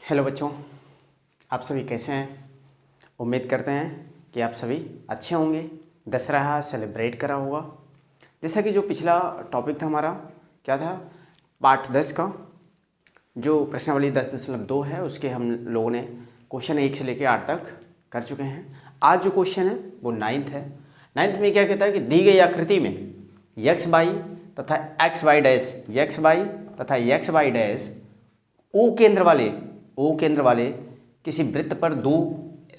Hello बच्चों, आप सभी कैसे हैं। उम्मीद करते हैं कि आप सभी अच्छे होंगे। दशहरा सेलिब्रेट करा होगा। जैसा कि जो पिछला टॉपिक था हमारा क्या था, पार्ट 10 का जो प्रश्नावली 10.2 है, उसके हम लोगों ने क्वेश्चन 1 से लेकर 8 तक कर चुके हैं। आज जो क्वेश्चन है वो 9th है। 9th में क्या कहता है कि दी गई आकृति में एक्स वाई तथा एक्स वाई डैश ओ केंद्र वाले किसी वृत्त पर दो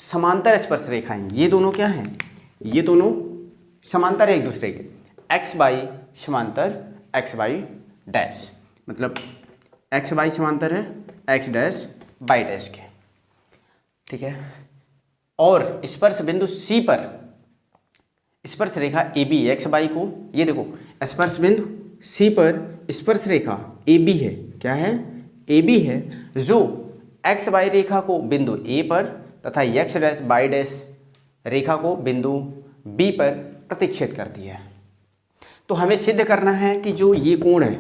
समांतर स्पर्श रेखाएं, ये दोनों क्या हैं, ये दोनों समांतर है एक दूसरे के, एक्स वाई समांतर एक्स वाई डैश, मतलब एक्स वाई समांतर है एक्स डैश वाई डैश के, ठीक है। और स्पर्श बिंदु सी पर स्पर्श रेखा ए बी एक्स वाई को, ये देखो स्पर्श बिंदु सी पर स्पर्श रेखा ए बी है, क्या है, ए बी है, जो एक्स वाई रेखा को बिंदु ए पर तथा एक्स डैश वाई डैश रेखा को बिंदु बी पर प्रतिच्छेद करती है। तो हमें सिद्ध करना है कि जो ये कोण है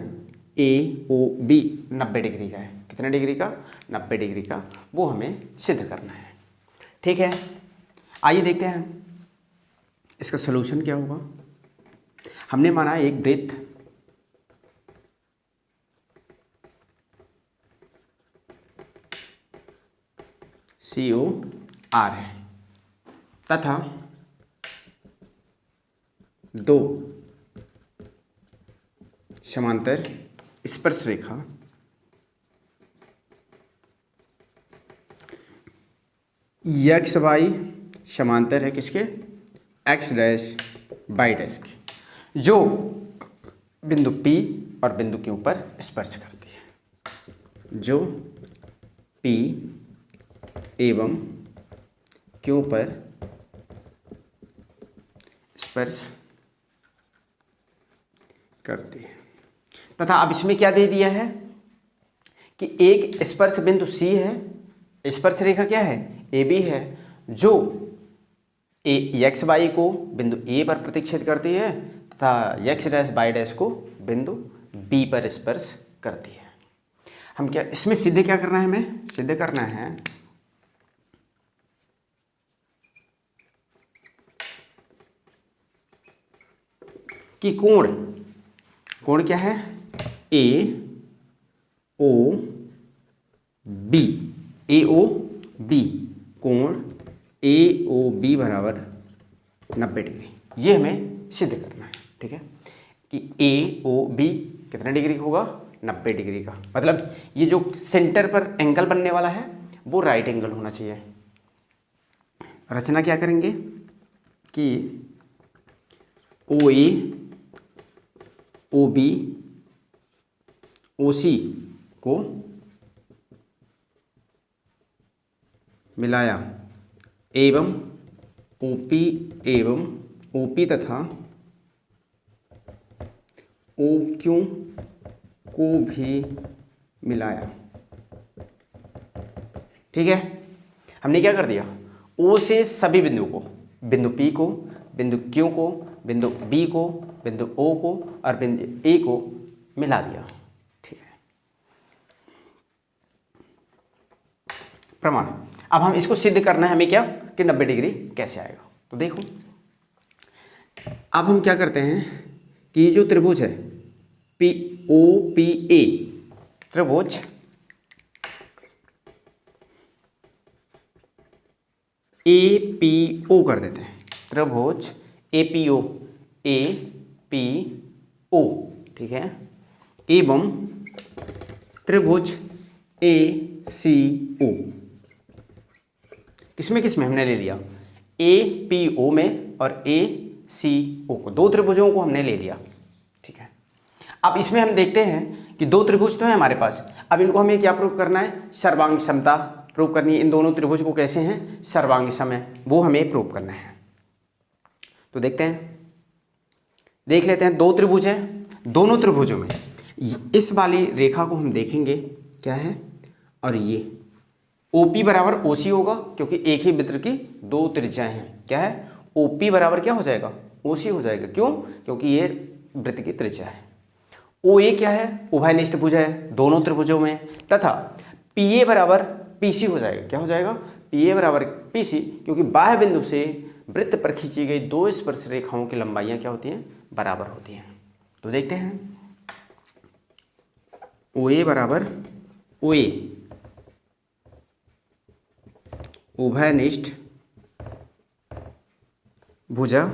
ए ओ बी 90 डिग्री का है। कितने डिग्री का, 90 डिग्री का, वो हमें सिद्ध करना है, ठीक है। आइए देखते हैं इसका सलूशन क्या होगा। हमने माना एक वृत्त COR है तथा दो समांतर स्पर्श रेखा एक्स वाई समांतर है किसके, एक्स डैश वाई डैश के, जो बिंदु P और बिंदु Q पर स्पर्श करती है, जो P एवं Q पर स्पर्श करती है। तथा अब इसमें क्या दे दिया है कि एक स्पर्श बिंदु C है, स्पर्श रेखा क्या है AB है, जो एक्स वाई को बिंदु A पर प्रतिच्छेद करती है तथा एक्स डैश वाई डैश को बिंदु B पर स्पर्श करती है। हम क्या इसमें सिद्ध क्या करना है, हमें सिद्ध करना है कि कोण क्या है, ए ओ बी, कोण ए ओ बी बराबर 90 डिग्री, ये हमें सिद्ध करना है, ठीक है। कि ए ओ बी कितने डिग्री का होगा, 90 डिग्री का, मतलब ये जो सेंटर पर एंगल बनने वाला है वो राइट एंगल होना चाहिए। रचना क्या करेंगे कि ओ ए ओ बी ओ सी को मिलाया एवं ओपी एवं ओपी तथा ओ क्यू को भी मिलाया, ठीक है। हमने क्या कर दिया, ओ से सभी बिंदु को, बिंदु P को, बिंदु Q को, बिंदु B को, बिंदु O को और बिंदु A को मिला दिया, ठीक है। प्रमाण, अब हम इसको सिद्ध करना है हमें क्या कि 90 डिग्री कैसे आएगा। तो देखो अब हम क्या करते हैं कि ये जो त्रिभुज है POPA, त्रिभुज APO कर देते हैं, त्रिभुज APO, ठीक है, एवं त्रिभुज ACO, किसमें हमने ले लिया, APO में और ACO को, दो त्रिभुजों को हमने ले लिया, ठीक है। अब इसमें हम देखते हैं कि दो त्रिभुज तो है हमारे पास, अब इनको हमें क्या प्रूव करना है, सर्वांग समता प्रूव करनी है। इन दोनों त्रिभुज को कैसे हैं, सर्वांग सम है, वो हमें प्रूव करना है। तो देखते हैं, देख लेते हैं, दो त्रिभुज है, दोनों त्रिभुजों में इस वाली रेखा को हम देखेंगे क्या है, और ये OP बराबर OC होगा, क्योंकि एक ही वृत्त की दो त्रिज्याएं हैं, क्या है, OP बराबर क्या हो जाएगा, OC हो जाएगा, क्यों, क्योंकि ये वृत्त की त्रिज्या है। OA क्या है, उभयनिष्ठ भुज है दोनों त्रिभुजों में, तथा PA बराबर PC हो जाएगा। क्या हो जाएगा? PA बराबर PC, क्योंकि बाह्य बिंदु से वृत्त पर खींची गई दो स्पर्श रेखाओं की लंबाइयाँ क्या होती हैं? बराबर होती हैं। तो देखते हैं, OA बराबर OA उभयनिष्ठ भुजा,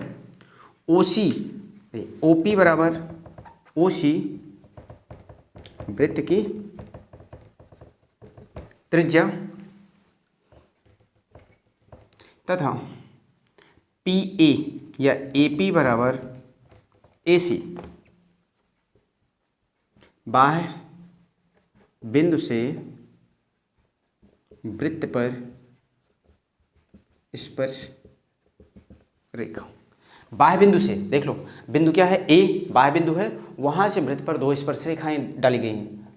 OP बराबर OC वृत्त की त्रिज्या तथा PA या AP बराबर AC बाह्य बिंदु से वृत्त पर स्पर्श रेखा। बाह्य बिंदु से देख लो, बिंदु क्या है? A बाह्य बिंदु है, वहां से वृत्त पर दो स्पर्श रेखाएं डाली गई हैं,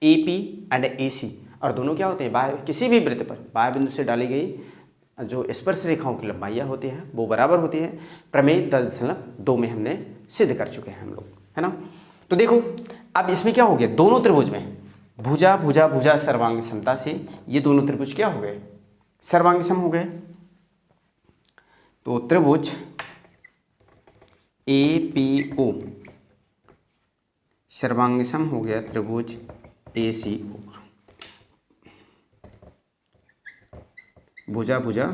AP एंड AC, और दोनों क्या होते हैं? बाह्य, किसी भी वृत्त पर बाह्य बिंदु से डाली गई जो स्पर्श रेखाओं की लंबाइयाँ होती हैं वो बराबर होती है। प्रमेय 10.2 में हमने सिद्ध कर चुके हैं हम लोग, है ना। तो देखो अब इसमें क्या हो गया, दोनों त्रिभुज में भुजा भुजा भुजा सर्वांग समता से ये दोनों त्रिभुज क्या हो गए? सर्वांग सम हो गए। तो त्रिभुज APO सर्वांग सम हो गया त्रिभुज ACO, भुजा भुजा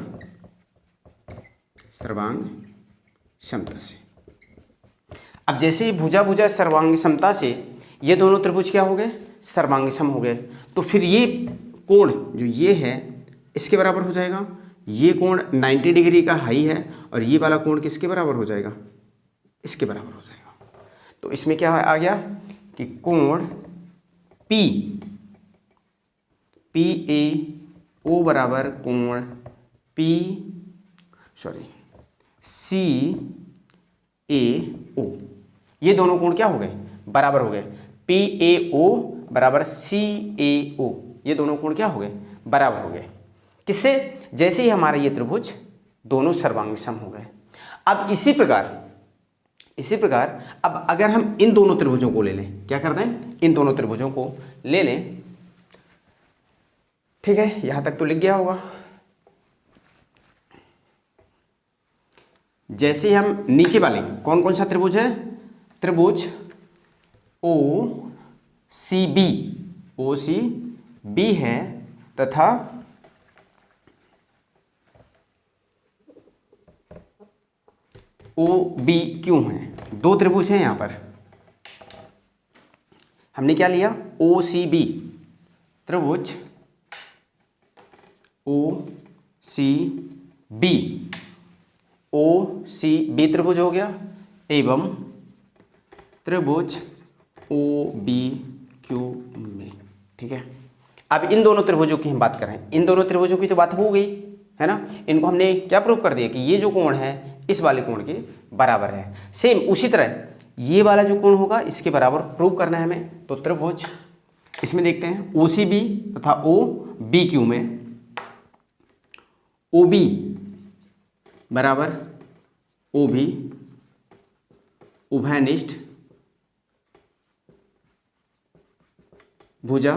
सर्वांग समता से। अब जैसे ही भुजा भुजा सर्वांग समता से ये दोनों त्रिभुज क्या हो गए? सर्वांग सम हो गए। तो फिर ये कोण जो ये है इसके बराबर हो जाएगा। ये कोण 90 डिग्री का हाई है और ये वाला कोण किसके बराबर हो जाएगा? इसके बराबर हो जाएगा। तो इसमें क्या आ गया कि कोण PAO बराबर कोण CAO, ये दोनों कोण क्या हो गए? बराबर हो गए। PAO बराबर CAO, ये दोनों कोण क्या हो गए? बराबर हो गए। किससे? जैसे ही हमारा ये त्रिभुज दोनों सर्वांग सम हो गए। अब इसी प्रकार अब अगर हम इन दोनों त्रिभुजों को ले लें, क्या कर दें? इन दोनों त्रिभुजों को ले लें, ठीक है, यहां तक तो लिख गया होगा। जैसे ही हम नीचे वाले कौन कौन सा त्रिभुज है? त्रिभुज OCB है तथा OBQ है। दो त्रिभुज हैं यहां पर। हमने क्या लिया? OCB त्रिभुज OCB त्रिभुज हो गया एवं त्रिभुज OBQ में, ठीक है। अब इन दोनों त्रिभुजों की हम बात कर रहे हैं, इन दोनों त्रिभुजों की तो बात हो गई है ना। इनको हमने क्या प्रूव कर दिया कि ये जो कोण है इस वाले कोण के बराबर है। सेम उसी तरह ये वाला जो कोण होगा इसके बराबर प्रूव करना है हमें। तो त्रिभुज इसमें देखते हैं OCB तथा OBQ में OB बराबर OB उभयनिष्ठ भुजा,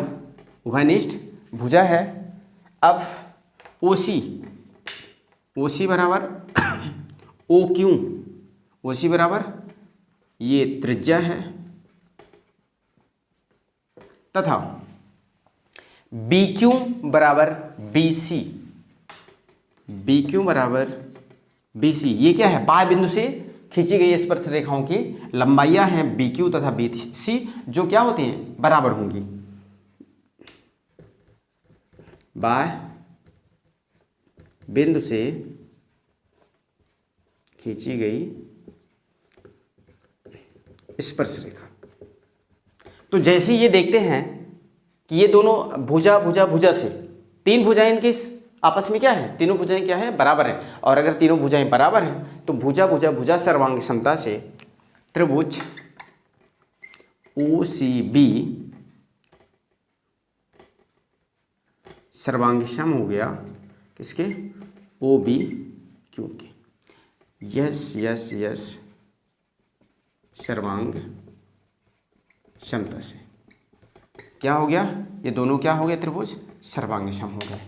उभयनिष्ठ भुजा है। अब OC बराबर OC बराबर ये त्रिज्या है तथा BQ बराबर BC, ये क्या है? बाह्य बिंदु से खींची गई स्पर्श रेखाओं की लंबाइयां हैं BQ तथा BC, जो क्या होती हैं? बराबर होंगी। बाह्य बिंदु से खींची गई स्पर्श रेखा। तो जैसे ये देखते हैं कि ये दोनों भुजा भुजा भुजा से, तीन भुजाएं इनकी आपस में क्या है? तीनों भुजाएं क्या है? बराबर हैं। और अगर तीनों भुजाएं बराबर हैं तो भुजा भुजा भुजा सर्वांग समता से त्रिभुज OCB सर्वांग सम हो गया किसके? OBQ के। यस सर्वांग समता से क्या हो गया? ये दोनों क्या हो गए? त्रिभुज सर्वांग सम हो गए।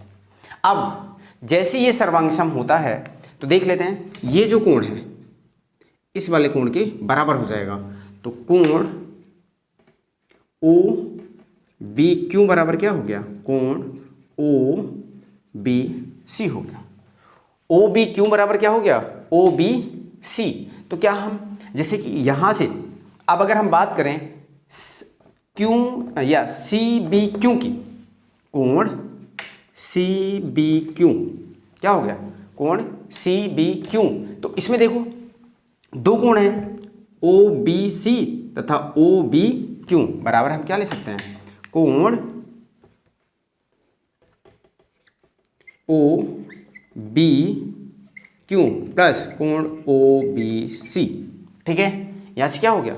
अब जैसे ये सर्वांग सम होता है तो देख लेते हैं, ये जो कोण है इस वाले कोण के बराबर हो जाएगा। तो कोण ओ बी क्यू बराबर क्या हो गया, कोण ओ बी सी हो गया। ओ बी क्यू बराबर क्या हो गया, ओ बी सी। तो क्या हम जैसे कि यहां से अब अगर हम बात करें क्यू या सी बी क्यू की, कोण सी बी क्यू क्या हो गया, कोण सी बी क्यू। तो इसमें देखो दो कोण हैं ओ बी सी तथा ओ बी क्यू, बराबर हम क्या ले सकते हैं, कोण ओ बी क्यू प्लस कोण ओ बी सी। ठीक है, यहां से क्या हो गया,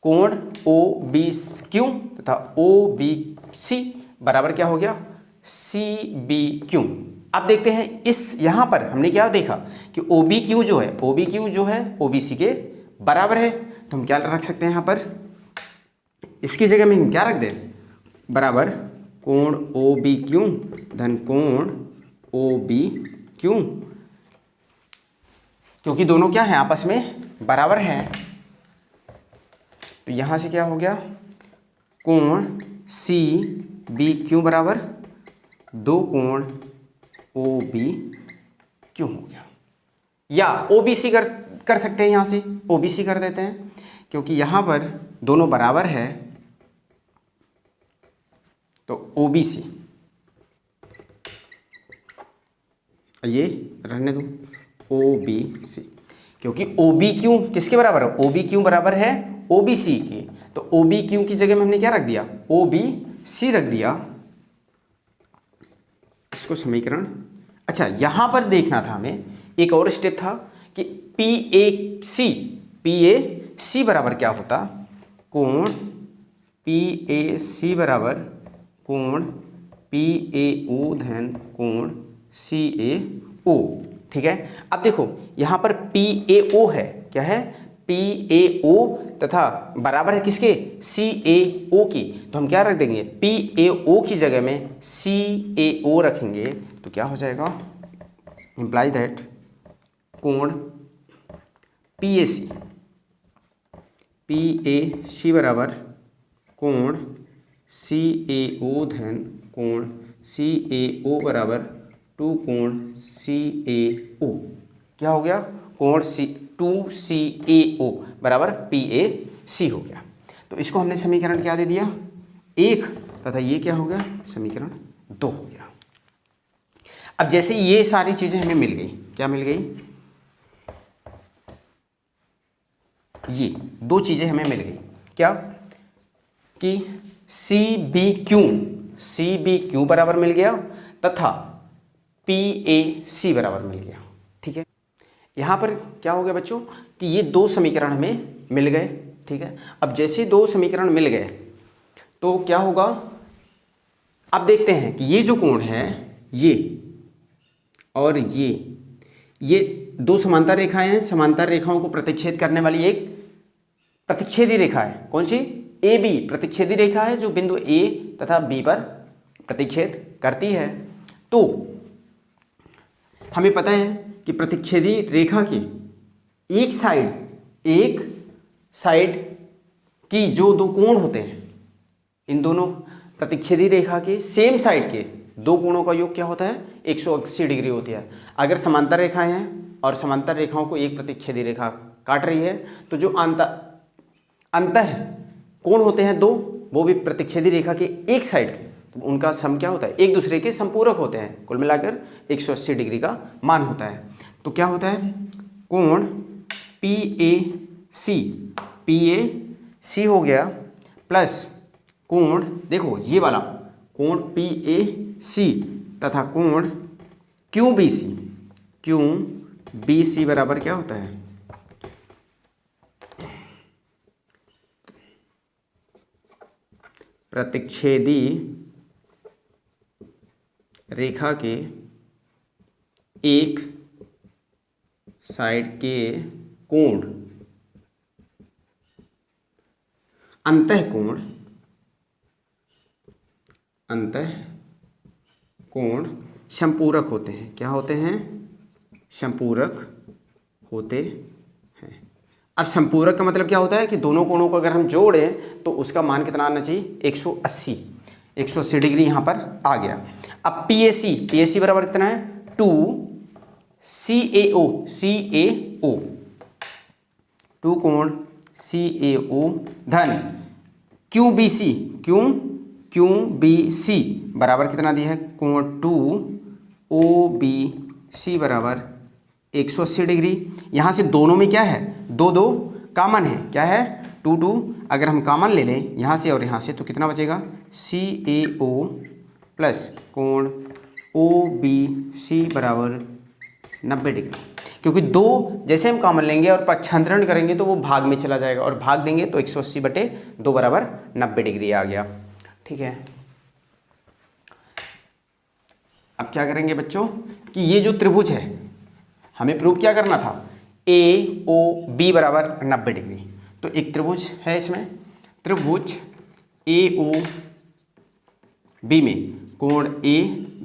कोण ओ बी क्यू तथा ओ बी सी बराबर क्या हो गया, सी बी क्यू। अब देखते हैं इस यहां पर हमने क्या देखा कि ओ बी क्यू जो है, ओ बी क्यू जो है ओ बी सी के बराबर है। तो हम क्या रख सकते हैं यहां पर, इसकी जगह में हम क्या रख दें, बराबर कोण ओ बी क्यू धन कोण ओ बी क्यू, क्योंकि दोनों क्या है आपस में बराबर हैं। तो यहां से क्या हो गया, कोण सी बी क्यू बराबर दो कोण ओ बी क्यू हो गया। या ओ बी सी कर सकते हैं, यहां से ओ बी सी कर देते हैं क्योंकि यहां पर दोनों बराबर है। तो ओ बी सी, ये रहने दो ओ बी सी, क्योंकि ओ बी क्यू किसके बराबर है, ओ बी क्यू बराबर है ओ बी सी की। तो ओ बी क्यू की जगह में हमने क्या रख दिया, ओ बी सी रख दिया, इसको समीकरण। अच्छा यहां पर देखना था हमें, एक और स्टेप था कि पी ए सी बराबर क्या होता, कोण पी ए सी बराबर कोण पी ए ओ धन कोण सी ए ओ। ठीक है, अब देखो यहां पर पी ए ओ है, क्या है, पी ए ओ तथा बराबर है किसके, सी ए ओ की। तो हम क्या रख देंगे, पी ए ओ की जगह में सी ए ओ रखेंगे। तो क्या हो जाएगा, इंप्लाई दैट कोण पी ए सी बराबर कोण सी ए ओ धन कोण सी ए ओ बराबर टू कोण सी ए ओ। क्या हो गया, कोण सी टू सी ए ओ बराबर पी ए सी हो गया। तो इसको हमने समीकरण क्या दे दिया, एक, तथा ये क्या हो गया, समीकरण दो हो गया। अब जैसे ये सारी चीजें हमें मिल गई, क्या मिल गई, ये दो चीजें हमें मिल गई, क्या कि सी बी क्यू बराबर मिल गया तथा पी ए सी बराबर मिल गया। ठीक है, यहां पर क्या हो गया बच्चों कि ये दो समीकरण हमें मिल गए। ठीक है, अब जैसे दो समीकरण मिल गए तो क्या होगा, अब देखते हैं कि ये जो कोण है ये और ये दो समांतर रेखाएं हैं, समांतर रेखाओं को प्रतिच्छेद करने वाली एक प्रतिच्छेदी रेखा है, कौन सी, ए बी प्रतिच्छेदी रेखा है जो बिंदु ए तथा बी पर प्रतिच्छेद करती है। तो हमें पता है कि प्रतिच्छेदी रेखा की एक साइड की जो दो कोण होते हैं, इन दोनों प्रतिच्छेदी रेखा के सेम साइड के दो कोणों का योग क्या होता है, 180 डिग्री होती है। अगर समांतर रेखाएं हैं और समांतर रेखाओं को एक प्रतिच्छेदी रेखा काट रही है तो जो अंतः कोण होते हैं दो, वो भी प्रतिच्छेदी रेखा के एक साइड के, तो उनका सम क्या होता है, एक दूसरे के समपूरक होते हैं। कुल मिलाकर 180 डिग्री का मान होता है। तो क्या होता है, कोण पी ए सी हो गया प्लस कोण, देखो ये वाला कोण पी ए सी तथा कोण क्यू बी सी बराबर क्या होता है, प्रतिच्छेदी रेखा के एक साइड के कोण अंतः कोण संपूरक होते हैं। क्या होते हैं? संपूरक होते हैं। अब संपूरक का मतलब क्या होता है कि दोनों कोणों को अगर हम जोड़ें तो उसका मान कितना आना चाहिए? 180 डिग्री यहाँ पर आ गया। अब PAC बराबर कितना है? 2 टू कोण CAO धन QBC बराबर कितना दिया है? कोण 2OBC बराबर 180 डिग्री। यहाँ से दोनों में क्या है? दो कामन है। क्या है? 2 अगर हम कामन ले लें यहाँ से और यहाँ से तो कितना बचेगा? CAO प्लस कोण OBC बराबर 90 डिग्री। क्योंकि दो जैसे हम कामन लेंगे और पक्षांतरण करेंगे तो वो भाग में चला जाएगा और भाग देंगे तो 180/2 बराबर 90 डिग्री आ गया। ठीक है, अब क्या करेंगे बच्चों कि ये जो त्रिभुज है हमें प्रूव क्या करना था? AOB बराबर 90 डिग्री। तो एक त्रिभुज है, इसमें त्रिभुज AOB में कोण A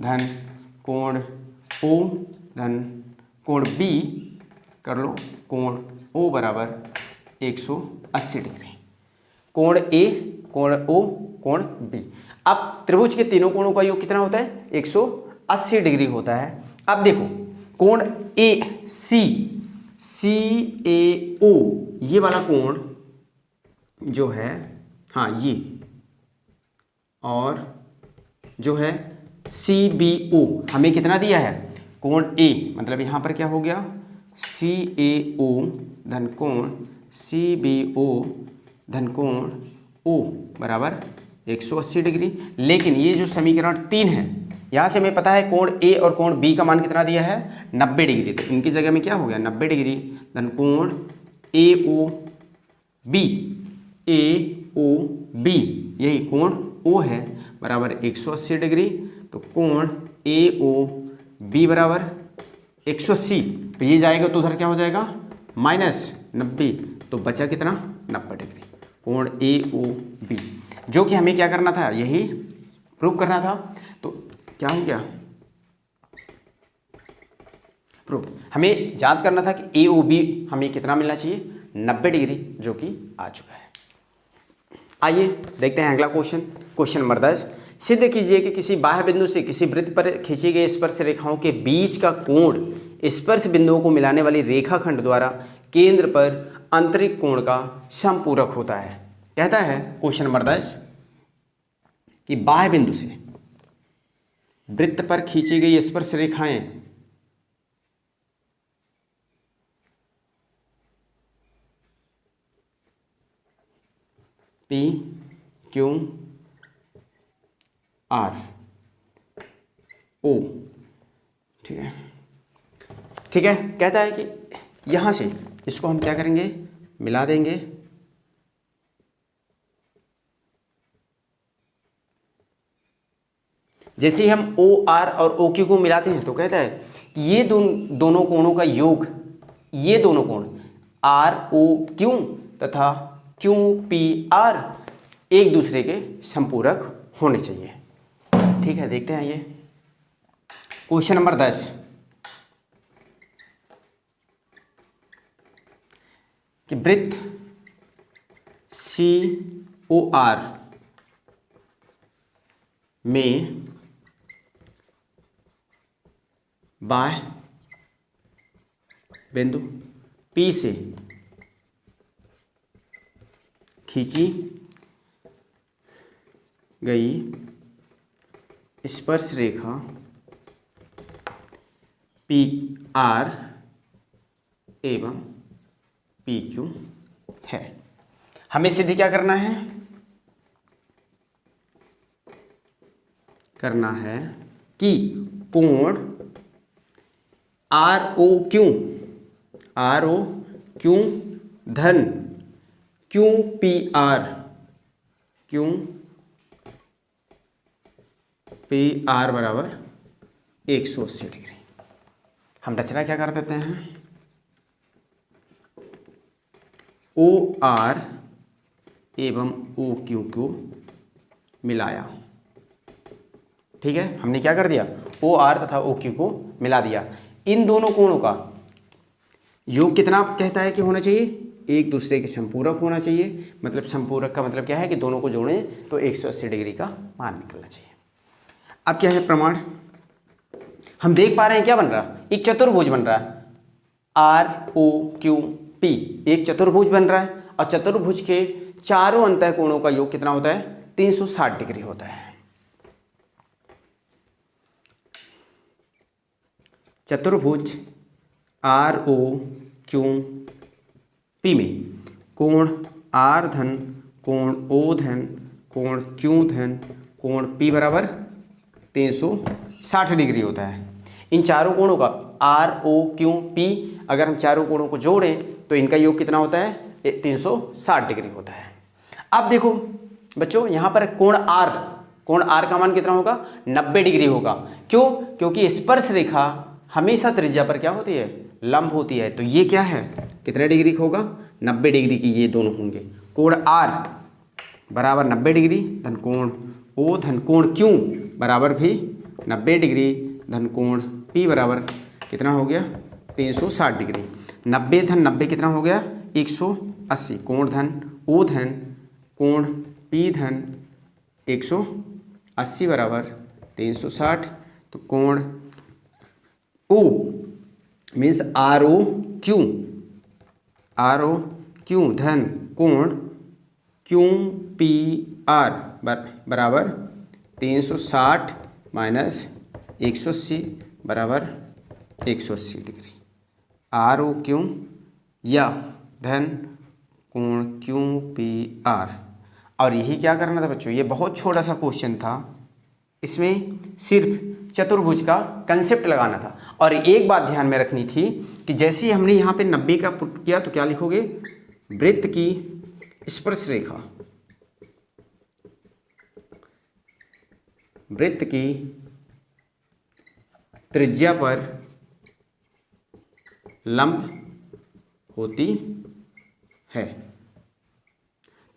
धन कोण O धन कोण B कर लो, कोण O बराबर 180 डिग्री। कोण A, कोण O, कोण B। अब त्रिभुज के तीनों कोणों का योग कितना होता है? 180 डिग्री होता है। अब देखो कोण CAO ये वाला कोण जो है, हाँ ये, और जो है CBO हमें कितना दिया है? कोण A, मतलब यहाँ पर क्या हो गया? CAO धन कोण CBO धन कोण O बराबर 180 डिग्री। लेकिन ये जो समीकरण 3 है यहाँ से हमें पता है कोण A और कोण B का मान कितना दिया है? 90 डिग्री। तो इनकी जगह में क्या हो गया? 90 डिग्री धन कोण AOB यही कोण O है बराबर 180 डिग्री। तो कोण AOB बराबर 180, तो ये जाएगा तो उधर क्या हो जाएगा? -90, तो बचा कितना? 90 डिग्री कोण AOB, जो कि हमें क्या करना था? यही प्रूव करना था। तो क्या हो गया? प्रूव। हमें जांच करना था कि AOB हमें कितना मिलना चाहिए? 90 डिग्री, जो कि आ चुका है। आइए देखते हैं अगला क्वेश्चन। क्वेश्चन नंबर 10, सिद्ध कीजिए कि किसी बाह्य बिंदु से किसी वृत्त पर खींची गई स्पर्श रेखाओं के बीच का कोण स्पर्श बिंदुओं को मिलाने वाली रेखाखंड द्वारा केंद्र पर आंतरिक कोण का समपूरक होता है। कहता है क्वेश्चन नंबर 10 कि बाह्य बिंदु से वृत्त पर खींची गई स्पर्श रेखाएं PQR O, ठीक है, ठीक है। कहता है कि यहां से इसको हम क्या करेंगे? मिला देंगे। जैसे ही हम OR और OQ को मिलाते हैं तो कहता है कि ये दोनों कोणों का योग, ये दोनों कोण ROQ तथा QPR एक दूसरे के संपूरक होने चाहिए। ठीक है, देखते हैं ये क्वेश्चन नंबर 10, कि वृत्त COR में बाह्य बिंदु P से खींची गई स्पर्श रेखा PR एवं PQ है। हमें सिद्ध क्या करना है? करना है कि कोण ROQ धन QPR बराबर 180 डिग्री। हम रचना क्या कर देते हैं? OR एवं OQ को मिलाया ठीक है, हमने क्या कर दिया, ओ आर तथा ओ क्यू को मिला दिया। इन दोनों कोणों का योग कितना कहता है कि होना चाहिए, एक दूसरे के समपूरक होना चाहिए। मतलब समपूरक का मतलब क्या है कि दोनों को जोड़ें तो 180 डिग्री का मान निकलना चाहिए। अब क्या है प्रमाण, हम देख पा रहे हैं क्या बन रहा, एक चतुर्भुज बन रहा है, आर ओ क्यू पी, एक चतुर्भुज बन रहा है और चतुर्भुज के चारों अंतः कोणों का योग कितना होता है, 360 डिग्री होता है। चतुर्भुज आर ओ क्यू पी में कोण आर धन कोण ओ धन कोण क्यू धन कोण पी बराबर 360 डिग्री होता है। इन चारों कोणों का आर ओ क्यू पी अगर हम चारों कोणों को जोड़ें तो इनका योग कितना होता है, 360 डिग्री होता है। अब देखो बच्चों, यहाँ पर कोण आर का मान कितना होगा, 90 डिग्री होगा। क्यों, क्योंकि स्पर्श रेखा हमेशा त्रिज्या पर क्या होती है, लंब होती है। तो ये क्या है, कितने डिग्री का होगा, 90 डिग्री की ये दोनों होंगे। कोण आर बराबर 90 डिग्री धन कोण ओ धन कोण क्यू बराबर भी 90 डिग्री धन कोण पी बराबर कितना हो गया, 360 डिग्री। 90 धन 90 कितना हो गया, 180। कोण धन ओ धन कोण पी धन 180 बराबर 360। तो कोण O means R O Q धन कोण क्यू पी आर बराबर 360 माइनस 180 बराबर 180 डिग्री। आर ओ क्यू या धन कोण क्यू पी आर। और यही क्या करना था बच्चों, ये बहुत छोटा सा क्वेश्चन था, इसमें सिर्फ चतुर्भुज का कंसेप्ट लगाना था। और एक बात ध्यान में रखनी थी कि जैसे ही हमने यहाँ पे 90 का पुट किया तो क्या लिखोगे, वृत्त की स्पर्श रेखा, वृत्त की त्रिज्या पर लंब होती है।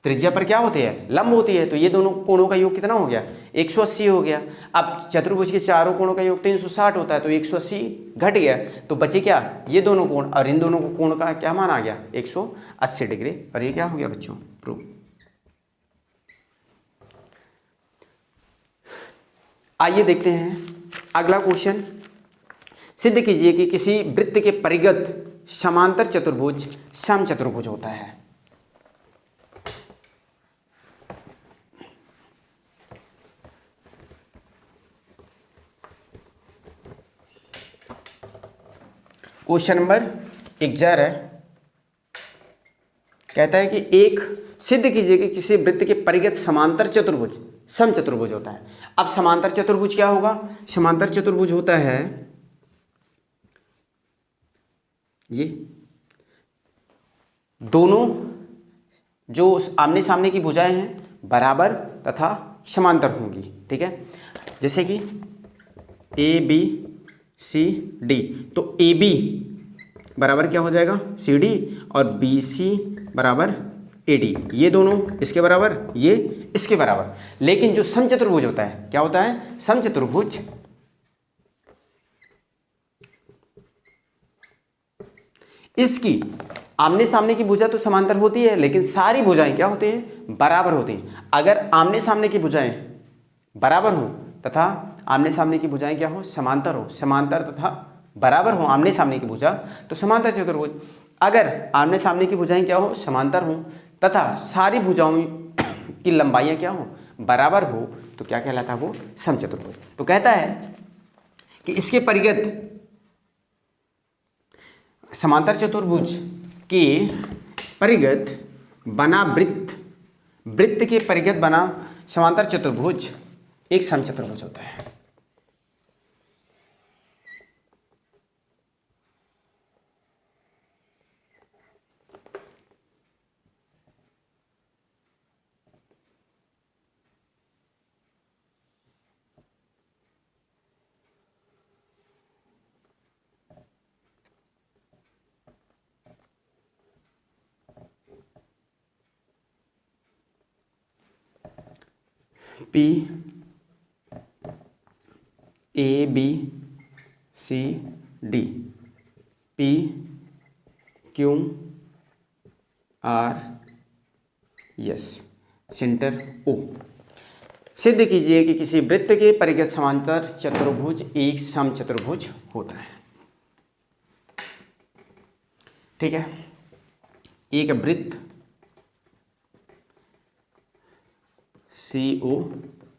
त्रिज्या पर क्या होती है, लंब होती है। तो ये दोनों कोणों का योग कितना हो गया, 180 हो गया। अब चतुर्भुज के चारों कोणों का योग 360 होता है, तो 180 घट गया, तो बचे क्या, ये दोनों कोण, और इन दोनों कोण का क्या मान आ गया, 180 डिग्री। और ये क्या हो गया बच्चों, प्रूव। आइए देखते हैं अगला क्वेश्चन। सिद्ध कीजिए कि किसी वृत्त के परिगत समांतर चतुर्भुज समचतुर्भुज होता है। क्वेश्चन नंबर 11 कहता है कि एक सिद्ध कीजिए कि किसी वृत्त के परिगत समांतर चतुर्भुज समचतुर्भुज होता है। अब समांतर चतुर्भुज क्या होगा, समांतर चतुर्भुज होता है ये दोनों जो आमने सामने की भुजाएं हैं बराबर तथा समांतर होंगी। ठीक है, जैसे कि ए बी सी डी, तो ए बी बराबर क्या हो जाएगा, सी डी, और बी सी बराबर ए डी, ये दोनों इसके बराबर, ये इसके बराबर। लेकिन जो समचतुर्भुज होता है, क्या होता है, समचतुर्भुज इसकी आमने सामने की भुजा तो समांतर होती है, लेकिन सारी भुजाएं क्या होती हैं, बराबर होती हैं। अगर आमने सामने की भुजाएं बराबर हो तथा आमने सामने की भुजाएं क्या हो, समांतर हो, समांतर तथा बराबर हो आमने सामने की भुजा, तो समांतर चतुर्भुज। अगर आमने सामने की भुजाएं क्या हो, समांतर हो तथा सारी भुजाओं की लंबाइयां क्या हो, बराबर हो, तो क्या कहलाता है वो, समचतुर्भुज। तो कहता है कि इसके परिगत समांतर चतुर्भुज के परिगत बना वृत्त के परिगत बना समांतर चतुर्भुज एक समचतुर्भुज होता है। P A B C D, P Q R S, centre O. सिद्ध कीजिए कि किसी वृत्त के परिगत समांतर चतुर्भुज एक समचतुर्भुज होता है। ठीक है, एक वृत्त सी ओ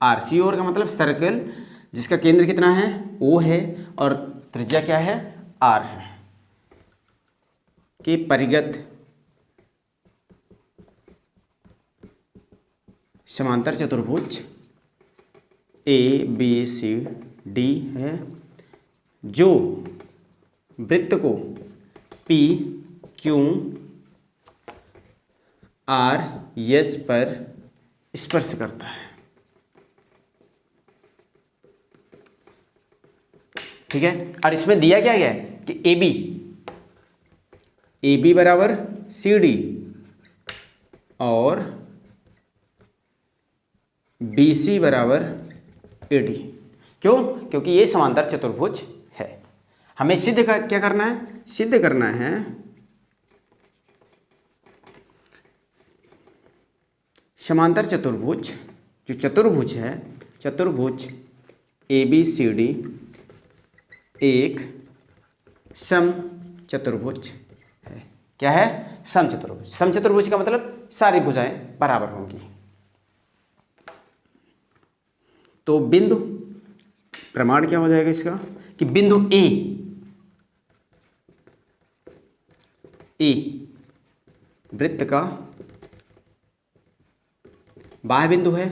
आर, सी ओ आर का मतलब सर्कल जिसका केंद्र कितना है, ओ है, और त्रिज्या क्या है, आर है, के परिगत समांतर चतुर्भुज ए बी सी डी है, जो वृत्त को पी क्यू आर एस पर स्पर्श करता है। ठीक है, और इसमें दिया क्या गया है कि ए बी बराबर सी डी और बी सी बराबर ए डी। क्यों? क्योंकि ये समांतर चतुर्भुज है। हमें सिद्ध क्या करना है, सिद्ध करना है समांतर चतुर्भुज, जो चतुर्भुज है, चतुर्भुज ए बी सी डी एक सम चतुर्भुज है। क्या है? सम चतुर्भुज। सम चतुर्भुज का मतलब सारी भुजाएं बराबर होंगी। तो बिंदु, प्रमाण क्या हो जाएगा इसका कि बिंदु ए वृत्त का बाह्य बिंदु है।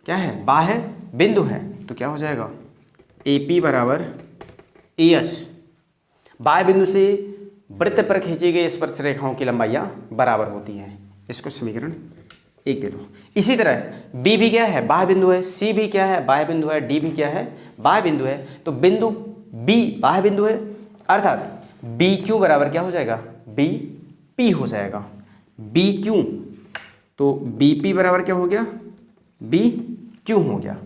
क्या है? बाह्य बिंदु है। तो क्या हो जाएगा, ए पी बराबर ए एस। बाह्य बिंदु से वृत्त पर खींची गई स्पर्श रेखाओं की लंबाइयां बराबर होती हैं। इसको समीकरण 1 दे दो। इसी तरह बी भी क्या है, बाह्य बिंदु है, सी भी क्या है, बाह्य बिंदु है, डी भी क्या है, बाह्य बिंदु है। तो बिंदु बी बाह्य बिंदु है, अर्थात बी क्यू बराबर क्या हो जाएगा, बी पी हो जाएगा। बी क्यू, तो बी पी बराबर क्या हो गया, बी क्यू हो गया।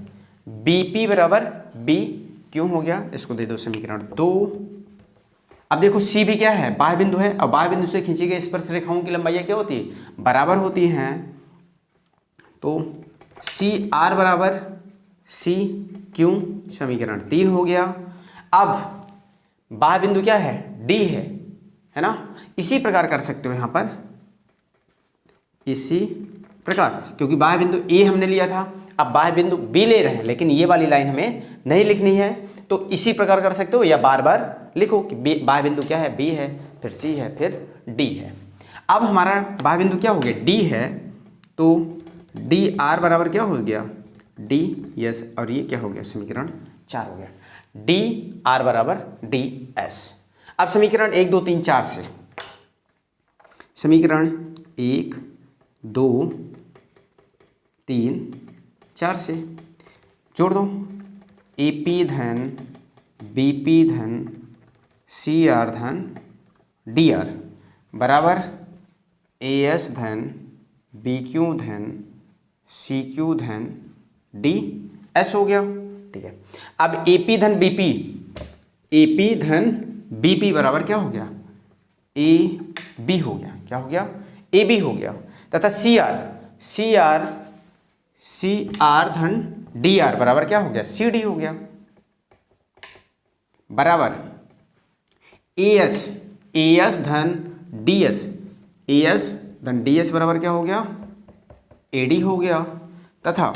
बी पी बराबर बी क्यू हो गया। इसको दे दो समीकरण 2। अब देखो सी भी क्या है, बाह्य बिंदु है, और बाह्य बिंदु से खींची गई स्पर्श रेखाओं की लंबाइयां क्या होती है, बराबर होती हैं। तो सी आर बराबर सी क्यू, समीकरण 3 हो गया। अब बाह्य बिंदु क्या है, डी है ना। इसी प्रकार कर सकते हो यहां पर, इसी प्रकार, क्योंकि बाह्य बिंदु ए हमने लिया था, अब बाह्य बिंदु बी ले रहे हैं, लेकिन ये वाली लाइन हमें नहीं लिखनी है। तो इसी प्रकार कर सकते हो, या बार बार लिखो कि बाह्य बिंदु क्या है, बी है, फिर सी है, फिर डी है। अब हमारा बाह्य बिंदु क्या हो गया, डी है। तो डी आर बराबर क्या हो गया, डी एस, और ये क्या हो गया, समीकरण 4 हो गया। डी आर बराबर डी एस। अब समीकरण 1 2 3 4 से, समीकरण 1 2 3 4 से जोड़ दो। ए पी धन बी पी धन सी आर धन डी आर बराबर ए एस धन बी क्यू धन सी क्यू धन डी एस हो गया। ठीक है, अब ए पी धन बी पी, ए पी धन बी पी बराबर क्या हो गया, ए बी हो गया। क्या हो गया, ए बी हो गया। तथा सी आर धन डी आर बराबर क्या हो गया, सी डी हो गया। बराबर ए एस धन डी एस, ए एस धन डी एस बराबर क्या हो गया, ए डी हो गया। तथा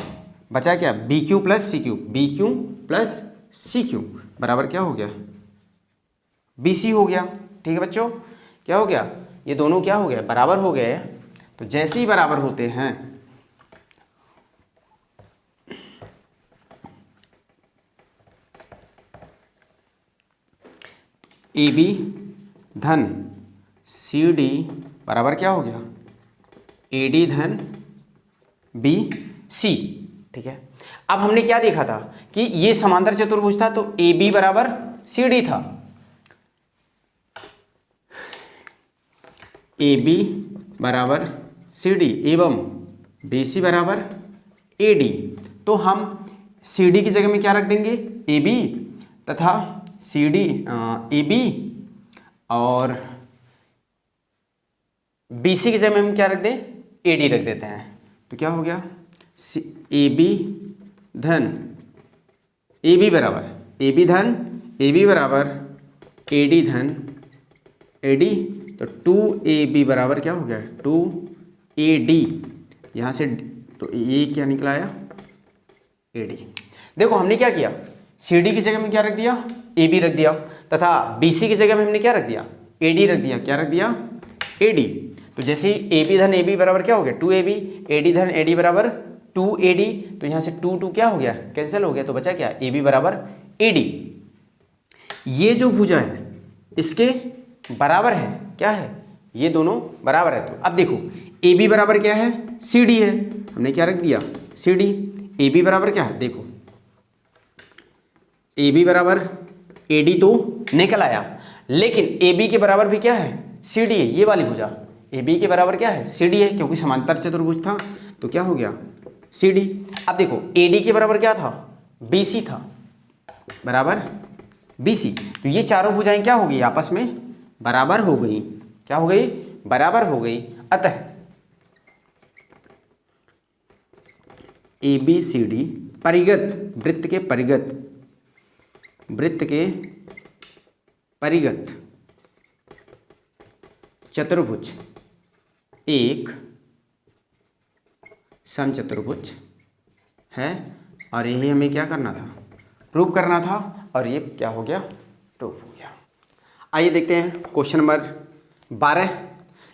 बचा क्या, B Q plus C Q, B Q plus C Q बराबर क्या हो गया, बी सी हो गया। ठीक है बच्चों, क्या हो गया, ये दोनों क्या हो गए, बराबर हो गए। तो जैसे ही बराबर होते हैं, ए बी धन सी डी बराबर क्या हो गया, ए डी धन बी सी। ठीक है, अब हमने क्या देखा था कि ये समांतर चतुर्भुज था, तो ए बी बराबर सी डी था, ए बी बराबर सी डी एवं बी सी बराबर ए डी। तो हम सी डी की जगह में क्या रख देंगे, ए बी, तथा सी डी ए बी और बी सी की जगह में हम क्या रख दें, ए डी रख देते हैं। तो क्या हो गया, ए बी धन ए बी बराबर ए बी धन ए बी बराबर ए डी धन ए डी। तो 2ab बराबर क्या हो गया, 2ad, यहाँ से तो ये क्या निकला आया, ad। देखो हमने क्या किया, cd की जगह में क्या रख दिया, ab रख दिया, तथा bc की जगह में हमने क्या रख दिया, ad रख दिया। क्या रख दिया, ad। तो जैसे ab धन ab बराबर क्या हो गया, 2ab, ad धन ad बराबर 2ad। तो यहाँ से 2 क्या हो गया, कैंसिल हो गया, तो बचा क्या, ab बराबर ad। ये जो भुजा है इसके बराबर है, क्या है, ये दोनों बराबर है। तो अब देखो ए बी बराबर क्या है, सी डी है, हमने क्या रख दिया, सी डी। ए बी बराबर क्या है, देखो ए बी बराबर ए डी तो निकल आया, लेकिन ए बी के बराबर भी क्या है, सी डी है। ये वाली भुजा ए बी के बराबर क्या है, सी डी है, क्योंकि समांतर चतुर्भुज था तो क्या हो गया, सी डी। अब देखो ए डी के बराबर क्या था, बी सी था, बराबर बी सी। तो ये चारों भुजाएं क्या हो गई, आपस में बराबर हो गई। क्या हो गई, बराबर हो गई। अतः ए बी सी डी परिगत, वृत्त के परिगत, वृत्त के परिगत चतुर्भुज एक समचतुर्भुज है। और यही हमें क्या करना था, प्रूव करना था, और ये क्या हो गया, प्रूव हो गया। आइए देखते हैं क्वेश्चन नंबर 12,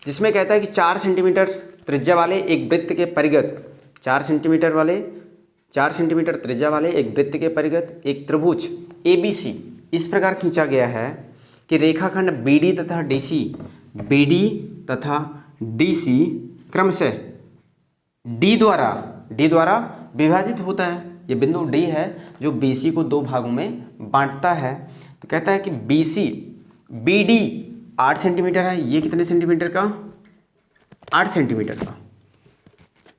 जिसमें कहता है कि 4 सेंटीमीटर त्रिज्या वाले एक वृत्त के परिगत, 4 सेंटीमीटर त्रिज्या वाले एक वृत्त के परिगत एक त्रिभुज ABC इस प्रकार खींचा गया है कि रेखाखंड BD तथा DC क्रमशः D द्वारा विभाजित होता है। ये बिंदु D है जो BC को 2 भागों में बांटता है। तो कहता है कि BD 8 सेंटीमीटर है, ये कितने सेंटीमीटर का, 8 सेंटीमीटर का,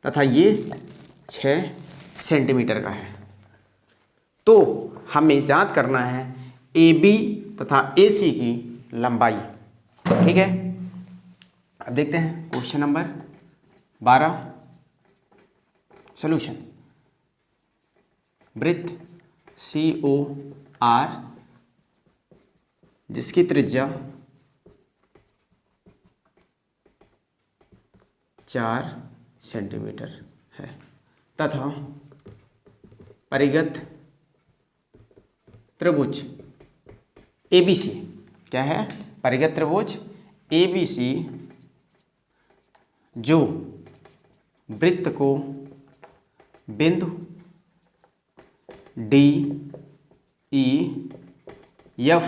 तथा ये 6 सेंटीमीटर का है। तो हमें जांच करना है AB तथा AC की लंबाई, ठीक है। अब देखते हैं क्वेश्चन नंबर 12, सॉल्यूशन। वृत्त COR जिसकी त्रिज्या 4 सेंटीमीटर है तथा परिगत त्रिभुज ABC, क्या है, परिगत त्रिभुज ABC जो वृत्त को बिंदु D E F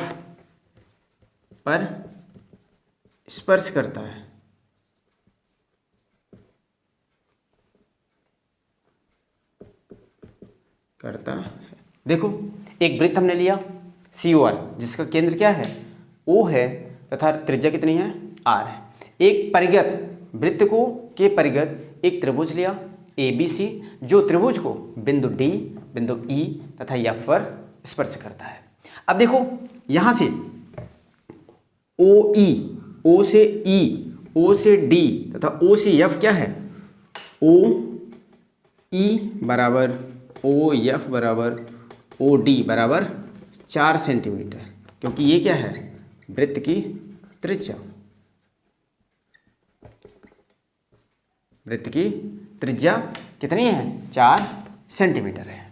पर स्पर्श करता है। देखो एक वृत्त हमने लिया COR जिसका केंद्र क्या है, O है, तथा त्रिज्या कितनी है, R है। एक परिगत वृत्त को के परिगत एक त्रिभुज लिया ABC जो त्रिभुज को बिंदु D, बिंदु E तथा F पर स्पर्श करता है। अब देखो यहाँ से OE, O से E, O से D तथा O से F क्या है, OE बराबर OF बराबर OD बराबर 4 सेंटीमीटर, क्योंकि ये क्या है, वृत्त की त्रिज्या, वृत्त की त्रिज्या कितनी है, 4 सेंटीमीटर है,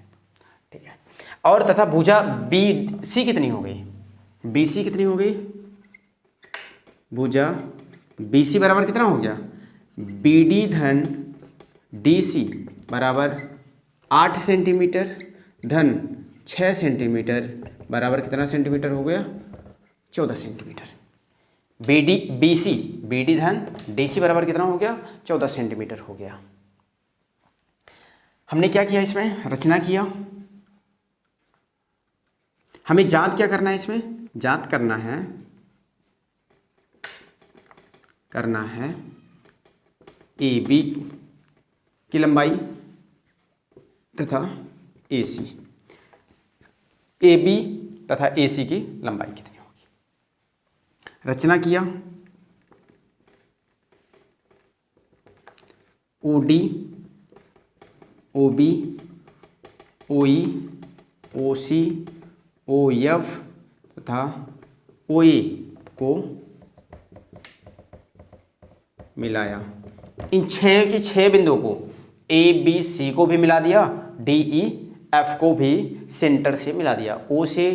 ठीक है। और तथा भुजा BC कितनी हो गई, BC कितनी हो गई, भुजा BC बराबर कितना हो गया, BD धन DC बराबर 8 सेंटीमीटर धन 6 सेंटीमीटर बराबर कितना सेंटीमीटर हो गया, 14 सेंटीमीटर। BD धन DC बराबर कितना हो गया, 14 सेंटीमीटर हो गया। हमने क्या किया, इसमें रचना किया। हमें जांच क्या करना है, इसमें जांच करना है AB की लंबाई तथा ए सी, ए बी तथा ए सी की लंबाई कितनी होगी। रचना किया, ओ डी, ओ बी, ओ ई, ओ सी, ओ एफ तथा ओ ए को मिलाया। इन 6 की 6 बिंदुओं को ए बी सी को भी मिला दिया, डी ई एफ को भी सेंटर से मिला दिया। ओ से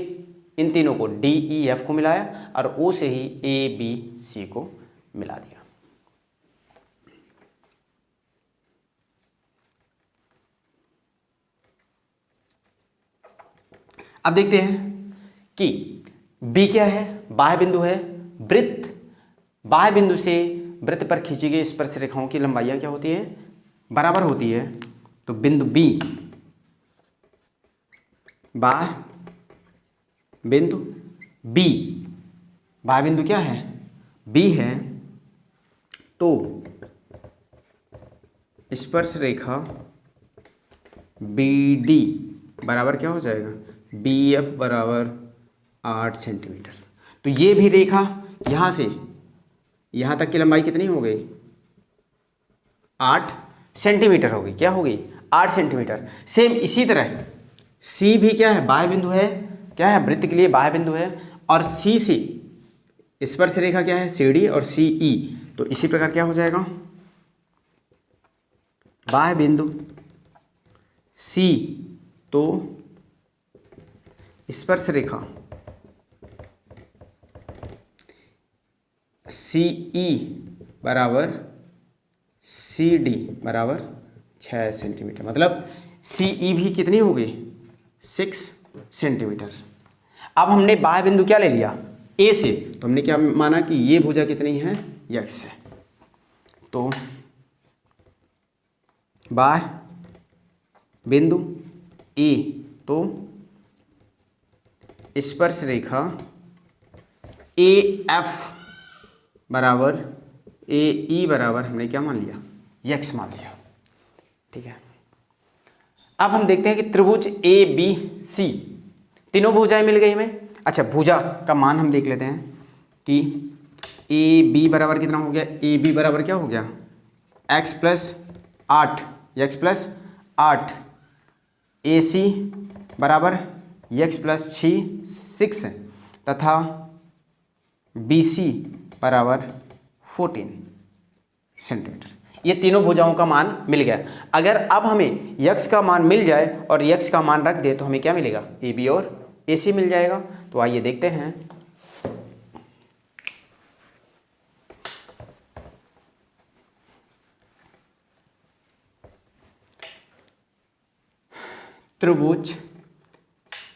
इन तीनों को डी ई एफ को मिलाया और ओ से ही ए बी सी को मिला दिया। अब देखते हैं कि बी क्या है, बाह्य बिंदु है। वृत्त, बाह्य बिंदु से वृत्त पर खींची गई स्पर्श रेखाओं की लंबाइयां क्या होती है, बराबर होती है। तो बिंदु बी, बाह्य बिंदु बी, बाह्य बिंदु क्या है, बी है, तो स्पर्श रेखा बी डी बराबर क्या हो जाएगा, बी एफ बराबर 8 सेंटीमीटर। तो ये भी रेखा यहाँ से यहाँ तक की लंबाई कितनी हो गई, 8 सेंटीमीटर हो गई। क्या हो गई, 8 सेंटीमीटर। सेम इसी तरह सी भी क्या है, बाह्य बिंदु है, क्या है, वृत्त के लिए बाह्य बिंदु है। और सी से स्पर्श रेखा क्या है, सी डी और सी ई। तो इसी प्रकार क्या हो जाएगा, बाह्य बिंदु सी तो स्पर्श रेखा सी ई बराबर सी डी बराबर 6 सेंटीमीटर। मतलब सी ई भी कितनी हो गई, 6 सेंटीमीटर। अब हमने बाह्य बिंदु क्या ले लिया, ए से, तो हमने क्या माना कि ये भुजा कितनी है, यक्स है। तो बाह्य बिंदु ए तो स्पर्श रेखा ए एफ बराबर ए ई बराबर हमने क्या मान लिया, यक्स मान लिया। ठीक है। अब हम देखते हैं कि त्रिभुज ए बी सी, तीनों भुजाएं मिल गई हमें। अच्छा, भुजा का मान हम देख लेते हैं कि ए बी बराबर कितना हो गया, ए बी बराबर क्या हो गया, एक्स प्लस 8, एक्स प्लस 8, ए सी बराबर एक्स प्लस 6 तथा बी सी बराबर 14 सेंटीमीटर। ये तीनों भुजाओं का मान मिल गया। अगर अब हमें यक्स का मान मिल जाए और यक्स का मान रख दे तो हमें क्या मिलेगा, ए बी और ए सी मिल जाएगा। तो आइए देखते हैं। त्रिभुज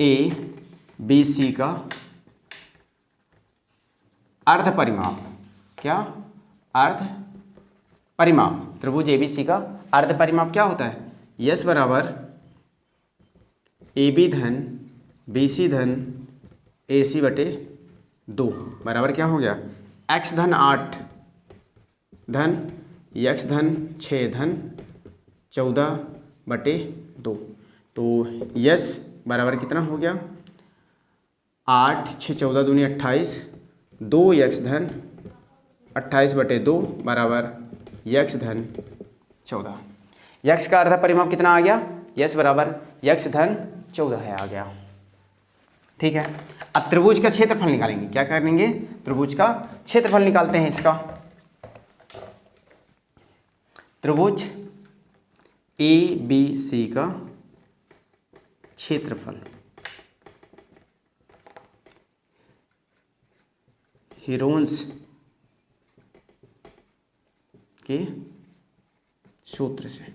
ए बी सी का अर्ध परिमाप, क्या, अर्ध परिमाप, त्रिभुज ए बी सी का अर्ध परिमाप क्या होता है, यस बराबर ए बी धन बी सी धन ए सी बटे 2 बराबर क्या हो गया, एक्स धन 8 धन यक्स धन 6 धन 14 बटे 2। तो यस बराबर कितना हो गया, 8 6 14 दूनी 28, 2 यक्स धन 28 बटे 2 बराबर यक्स धन 14। यक्स का अर्ध परिमाप कितना आ गया, यस बराबर यक्स धन 14 है, आ गया। ठीक है। अब त्रिभुज का क्षेत्रफल निकालेंगे। क्या करेंगे, त्रिभुज का क्षेत्रफल निकालते हैं। इसका त्रिभुज ए बी सी का क्षेत्रफल हीरोन्स के सूत्र से।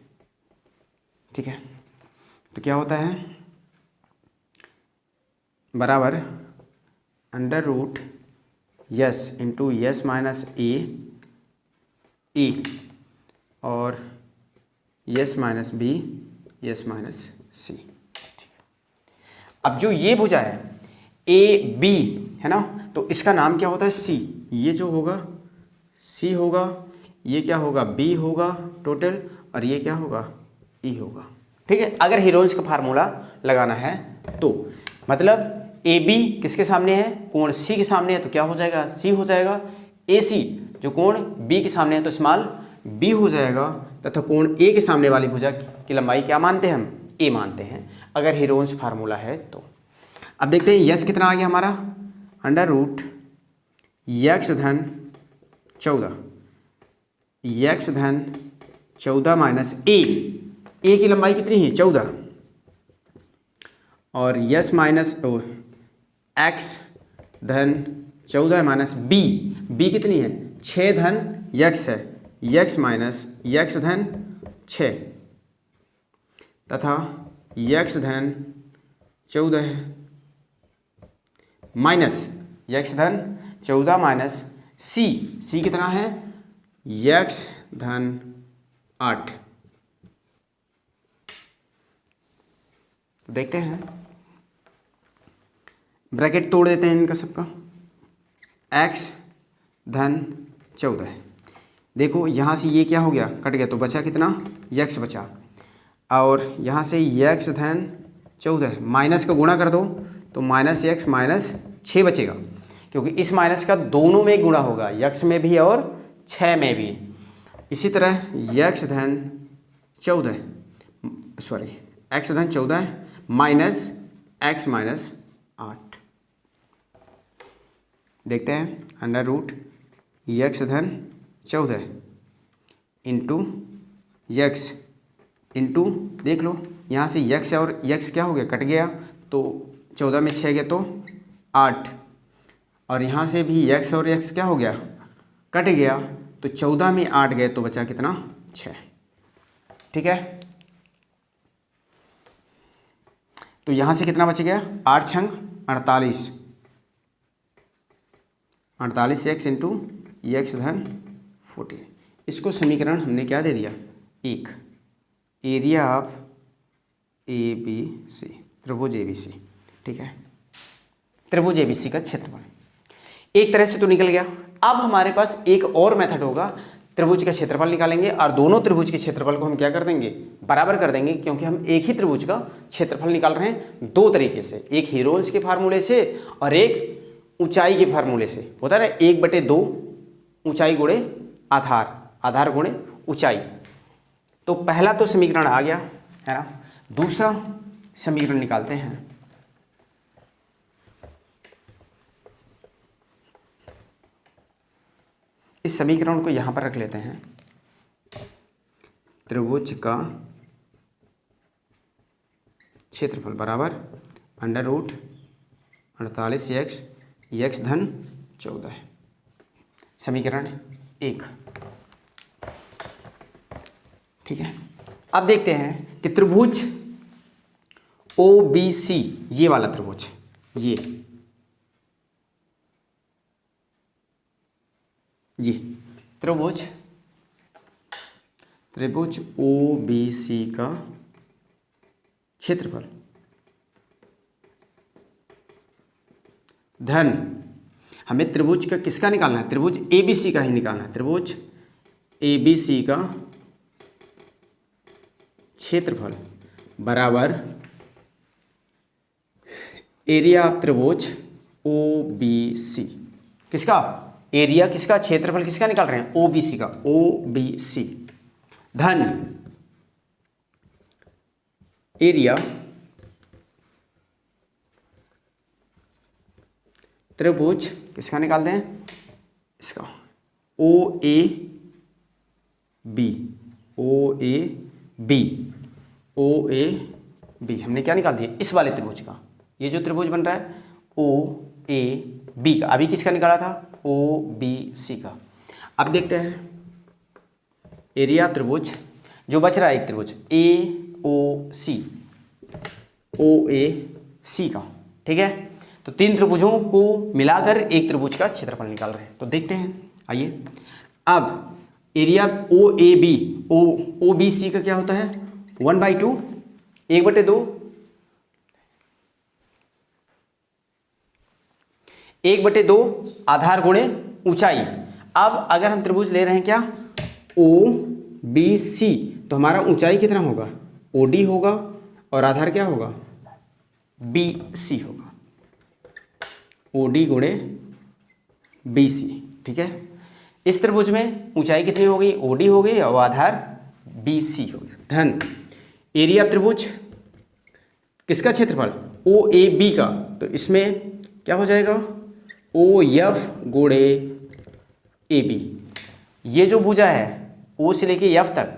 ठीक है। तो क्या होता है, बराबर under root S into S minus A और S minus B S minus C. अब जो ये भुजा है ए बी है ना, तो इसका नाम क्या होता है, सी। ये जो होगा सी होगा, ये क्या होगा, बी होगा टोटल, और ये क्या होगा, ई होगा। ठीक है, अगर हीरोइंस का फार्मूला लगाना है तो मतलब ए बी किसके सामने है, कोण सी के सामने है, तो क्या हो जाएगा, सी हो जाएगा। ए सी जो कोण बी के सामने है तो स्मॉल बी हो जाएगा, तथा कोण ए के सामने वाली भुजा की लंबाई क्या मानते हैं हम, ए मानते हैं, अगर हीरोइंस फार्मूला है तो। अब देखते हैं यस कितना आ गया हमारा, अंडर रूट यक्स धन 14, यक्स धन 14 माइनस ए की लंबाई कितनी है 14, और यस माइनस एक्स धन 14 माइनस बी कितनी है 6 धन यक्स है, यक्स माइनस यक्स धन 6 तथा यक्स धन 14 है माइनस यक्स धन 14 माइनस सी कितना है यक्स धन 8। देखते हैं, ब्रैकेट तोड़ देते हैं इनका सबका, x धन 14, देखो यहाँ से ये क्या हो गया, कट गया, तो बचा कितना x बचा, और यहाँ से x धन 14 माइनस का गुणा कर दो तो माइनस x माइनस 6 बचेगा, क्योंकि इस माइनस का दोनों में गुणा होगा, x में भी और 6 में भी। इसी तरह x धन 14 माइनस x माइनस 8, देखते हैं, अंडर रूट यक्स धन 14 इंटू यक्स इंटू, देख लो यहाँ से यक्स और यक्स क्या हो गया, कट गया, तो 14 में 6 गया तो 8, और यहाँ से भी यक्स और यक्स क्या हो गया, कट गया, तो 14 में 8 गए तो बचा कितना 6। ठीक है, तो यहाँ से कितना बच गया 8 छंग 48 एक्स इंटू एक्स धन 14। इसको समीकरण हमने क्या दे दिया 1, area of A B C, त्रिभुज ए बी सी। ठीक है, त्रिभुज ए बी सी का क्षेत्रफल एक तरह से तो निकल गया। अब हमारे पास एक और मेथड होगा, त्रिभुज का क्षेत्रफल निकालेंगे और दोनों त्रिभुज के क्षेत्रफल को हम क्या कर देंगे, बराबर कर देंगे, क्योंकि हम एक ही त्रिभुज का क्षेत्रफल निकाल रहे हैं दो तरीके से, एक हीरोइंस के फार्मूले से और एक ऊंचाई के फार्मूले से। होता है ना 1/2 ऊंचाई गुणे आधार, आधार गुणे ऊंचाई। तो पहला तो समीकरण आ गया है ना, दूसरा समीकरण निकालते हैं। इस समीकरण को यहाँ पर रख लेते हैं, त्रिभुज का क्षेत्रफल बराबर अंडर रूट 48x x धन 14, समीकरण 1। ठीक है, अब देखते हैं कि त्रिभुज OBC, ये वाला त्रिभुज, ये जी त्रिभुज OBC का क्षेत्रफल धन, हमें त्रिभुज का किसका निकालना है, त्रिभुज ABC का ही निकालना है। त्रिभुज ABC का क्षेत्रफल बराबर एरिया ऑफ त्रिभुज OBC। किसका एरिया, किसका क्षेत्रफल, किसका निकाल रहे हैं OBC का, OBC धन एरिया त्रिभुज, किसका निकालते हैं इसका OAB हमने क्या निकाल दिया इस वाले त्रिभुज का, ये जो त्रिभुज बन रहा है OAB का, अभी किसका निकाला था OBC का। अब देखते हैं एरिया त्रिभुज जो बच रहा है, एक त्रिभुज OAC का। ठीक है, तो तीन त्रिभुजों को मिलाकर एक त्रिभुज का क्षेत्रफल निकाल रहे हैं। तो देखते हैं, आइए। अब एरिया OBC का क्या होता है 1/2, 1/2, 1/2 आधार गुणे ऊंचाई। अब अगर हम त्रिभुज ले रहे हैं क्या OBC, तो हमारा ऊंचाई कितना होगा ओ डी होगा और आधार क्या होगा, बी सी होगा, ओ डी गुणे बी सी। ठीक है, इस त्रिभुज में ऊंचाई कितनी हो गई, ओ डी हो गई और आधार बी सी हो गया। धन एरिया त्रिभुज किसका क्षेत्रफल, ओ ए बी का, तो इसमें क्या हो जाएगा, ओ एफ गुणे ए बी। ये जो भुजा है ओ से लेके एफ तक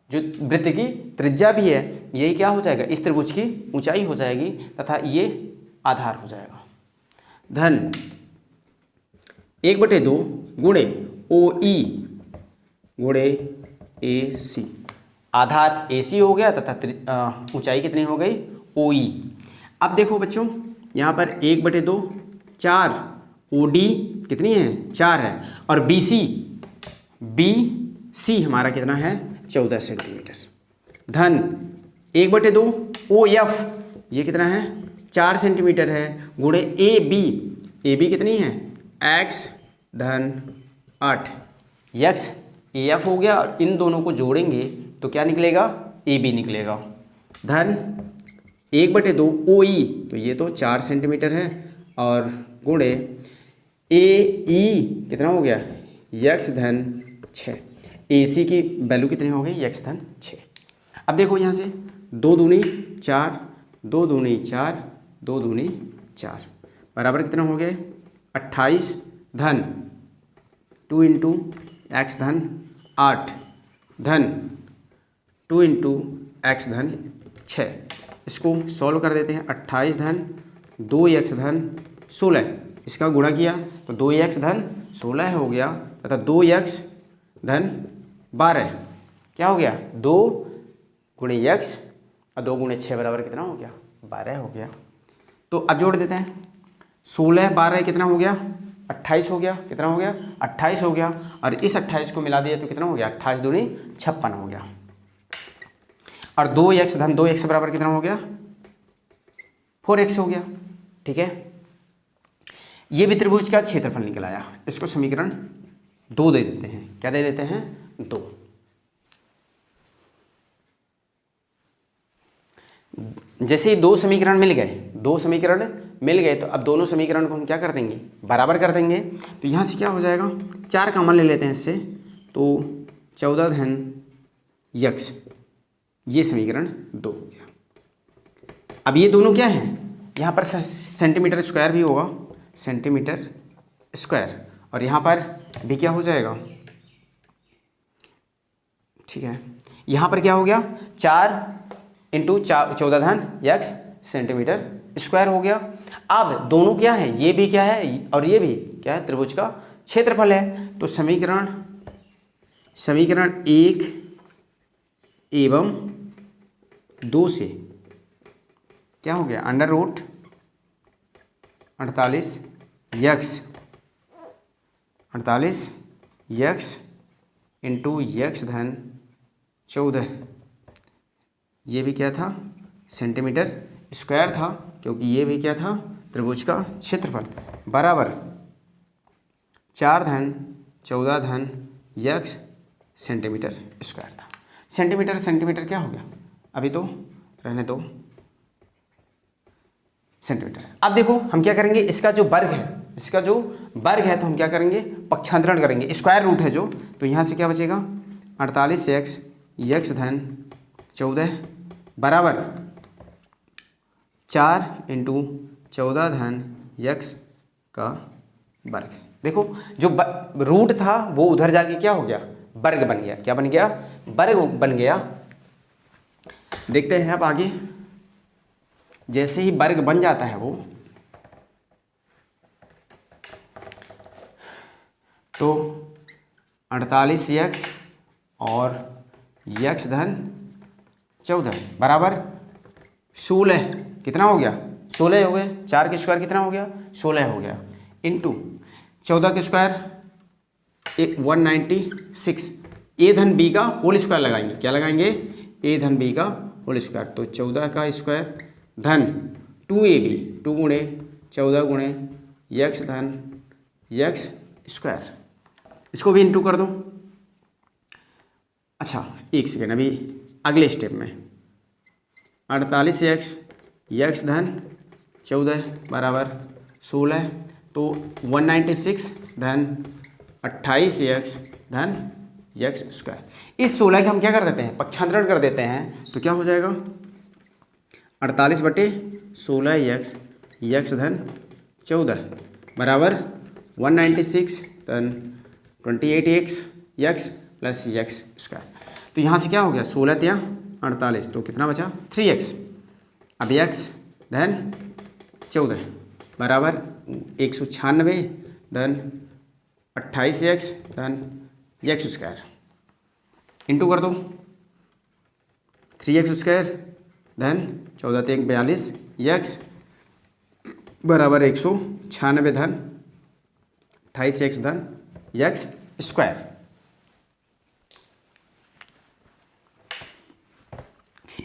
जो वृत्त की त्रिज्या भी है, यही क्या हो जाएगा, इस त्रिभुज की ऊंचाई हो जाएगी तथा ये आधार हो जाएगा। धन 1/2 गुणे ओ ई गुणे ए सी, आधार ए सी हो गया तथा ऊंचाई कितनी हो गई, ओ ई। अब देखो बच्चों यहाँ पर 1/2 4, ओ डी कितनी है 4 है, और बी सी हमारा कितना है 14 सेंटीमीटर। धन 1/2 ओ एफ ये कितना है 4 सेंटीमीटर है, गुणे ए बी कितनी है x धन 8, यक्स ए एफ हो गया और इन दोनों को जोड़ेंगे तो क्या निकलेगा, ए बी निकलेगा। धन 1/2 ओ ई, तो ये तो 4 सेंटीमीटर है, और गुणे ए ई कितना हो गया यक्स धन 6, ए सी की वैल्यू कितनी हो गई यक्स धन 6। अब देखो यहाँ से 2 दूनी 4, 2 दूनी 4, 2 दूनी 4 बराबर कितना हो गए 28, धन 2 इंटू एक्स धन 8, धन 2 इंटू एक्स धन 6। इसको सॉल्व कर देते हैं, 28 धन 2x धन 16, इसका गुणा किया तो 2x धन 16 हो गया तथा 2x धन 12 क्या हो गया, 2 गुणे x और 2 गुणे 6 बराबर कितना हो गया 12 हो गया। तो अब जोड़ देते हैं, 16 12 कितना हो गया 28 हो गया, कितना हो गया 28 हो गया, और इस 28 को मिला दिया तो कितना हो गया 28 दूनी 56 हो गया, और 2x धन 2x बराबर कितना हो गया 4x हो गया। ठीक है, ये भी त्रिभुज का क्षेत्रफल निकल आया। इसको समीकरण 2 दे देते हैं, क्या दे देते हैं 2। जैसे ही 2 समीकरण मिल गए, तो अब दोनों समीकरण को हम क्या कर देंगे बराबर कर देंगे। तो यहाँ से क्या हो जाएगा 4 कॉमन ले लेते हैं इससे, तो 14 धन यक्स, ये समीकरण 2 हो गया। अब ये दोनों क्या हैं, यहाँ पर सेंटीमीटर स्क्वायर भी होगा, सेंटीमीटर स्क्वायर, और यहाँ पर भी क्या हो जाएगा, ठीक है, यहाँ पर क्या हो गया 4 इंटू 14 धन यक्स सेंटीमीटर स्क्वायर हो गया। अब दोनों क्या है, ये भी क्या है और ये भी क्या है, त्रिभुज का क्षेत्रफल है। तो समीकरण 1 एवं 2 से क्या हो गया under root 48 x into x धन 14, ये भी क्या था सेंटीमीटर स्क्वायर था, क्योंकि ये भी क्या था त्रिभुज का क्षेत्रफल, बराबर 4 धन 14 धन यक्स सेंटीमीटर स्क्वायर था। सेंटीमीटर क्या हो गया, अभी तो रहने दो सेंटीमीटर। अब देखो हम क्या करेंगे, इसका जो वर्ग है तो हम क्या करेंगे पक्षांतरण करेंगे, स्क्वायर रूट है जो, तो यहाँ से क्या बचेगा 48 यक्स धन 14 बराबर 4 इंटू 14 धन यक्स का वर्ग। देखो जो रूट था वो उधर जाके क्या हो गया वर्ग बन गया, क्या बन गया वर्ग बन गया। देखते हैं अब आगे, जैसे ही वर्ग बन जाता है वो, तो 48 यक्स और यक्स धन 14 बराबर 16, कितना हो गया 16 हो गए, 4 के स्क्वायर कितना हो गया 16 हो गया, इंटू 14 के स्क्वायर 196, ए धन बी का होल स्क्वायर लगाएंगे, क्या लगाएंगे ए धन बी का होल स्क्वायर, तो 14 का स्क्वायर धन 2ab 2 गुणे 14 गुणे यक्स धन यक्स स्क्वायर, इसको भी इंटू कर दो। अच्छा एक सेकेंड, अभी अगले स्टेप में 48x यक्स धन 14 बराबर 16, तो 196 धन 28x धन यक्स स्क्वायर। इस 16 के हम क्या कर देते हैं, पक्षांतरण कर देते हैं, तो क्या हो जाएगा 48/16 यक्स धन 14 बराबर 196 धन 28x x plus x square. तो यहाँ से क्या हो गया 16 या 48, तो कितना बचा 3x। अब यक्स धन 14 बराबर 196 धन 28x धन यक्स स्क्वायर इंटू कर दो 3x स्क्वायर धन 14 3 42 यक्स बराबर 196 धन 28x धन यक्स स्क्वायर।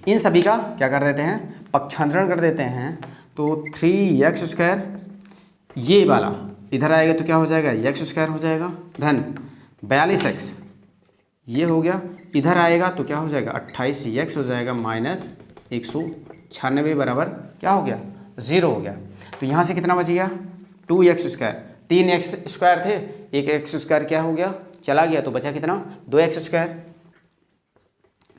इन सभी का क्या कर देते हैं, पक्षांतरण कर देते हैं, तो 3x स्क्वायर ये वाला इधर आएगा तो क्या हो जाएगा यक्स स्क्वायर हो जाएगा धन 42x ये हो गया, इधर आएगा तो क्या हो जाएगा 28x हो जाएगा माइनस 196 बराबर क्या हो गया 0 हो गया। तो यहाँ से कितना बच गया 2x स्क्वायर, 3x स्क्वायर थे, एक एक्स स्क्वायर क्या हो गया चला गया, तो बचा कितना 2x स्क्वायर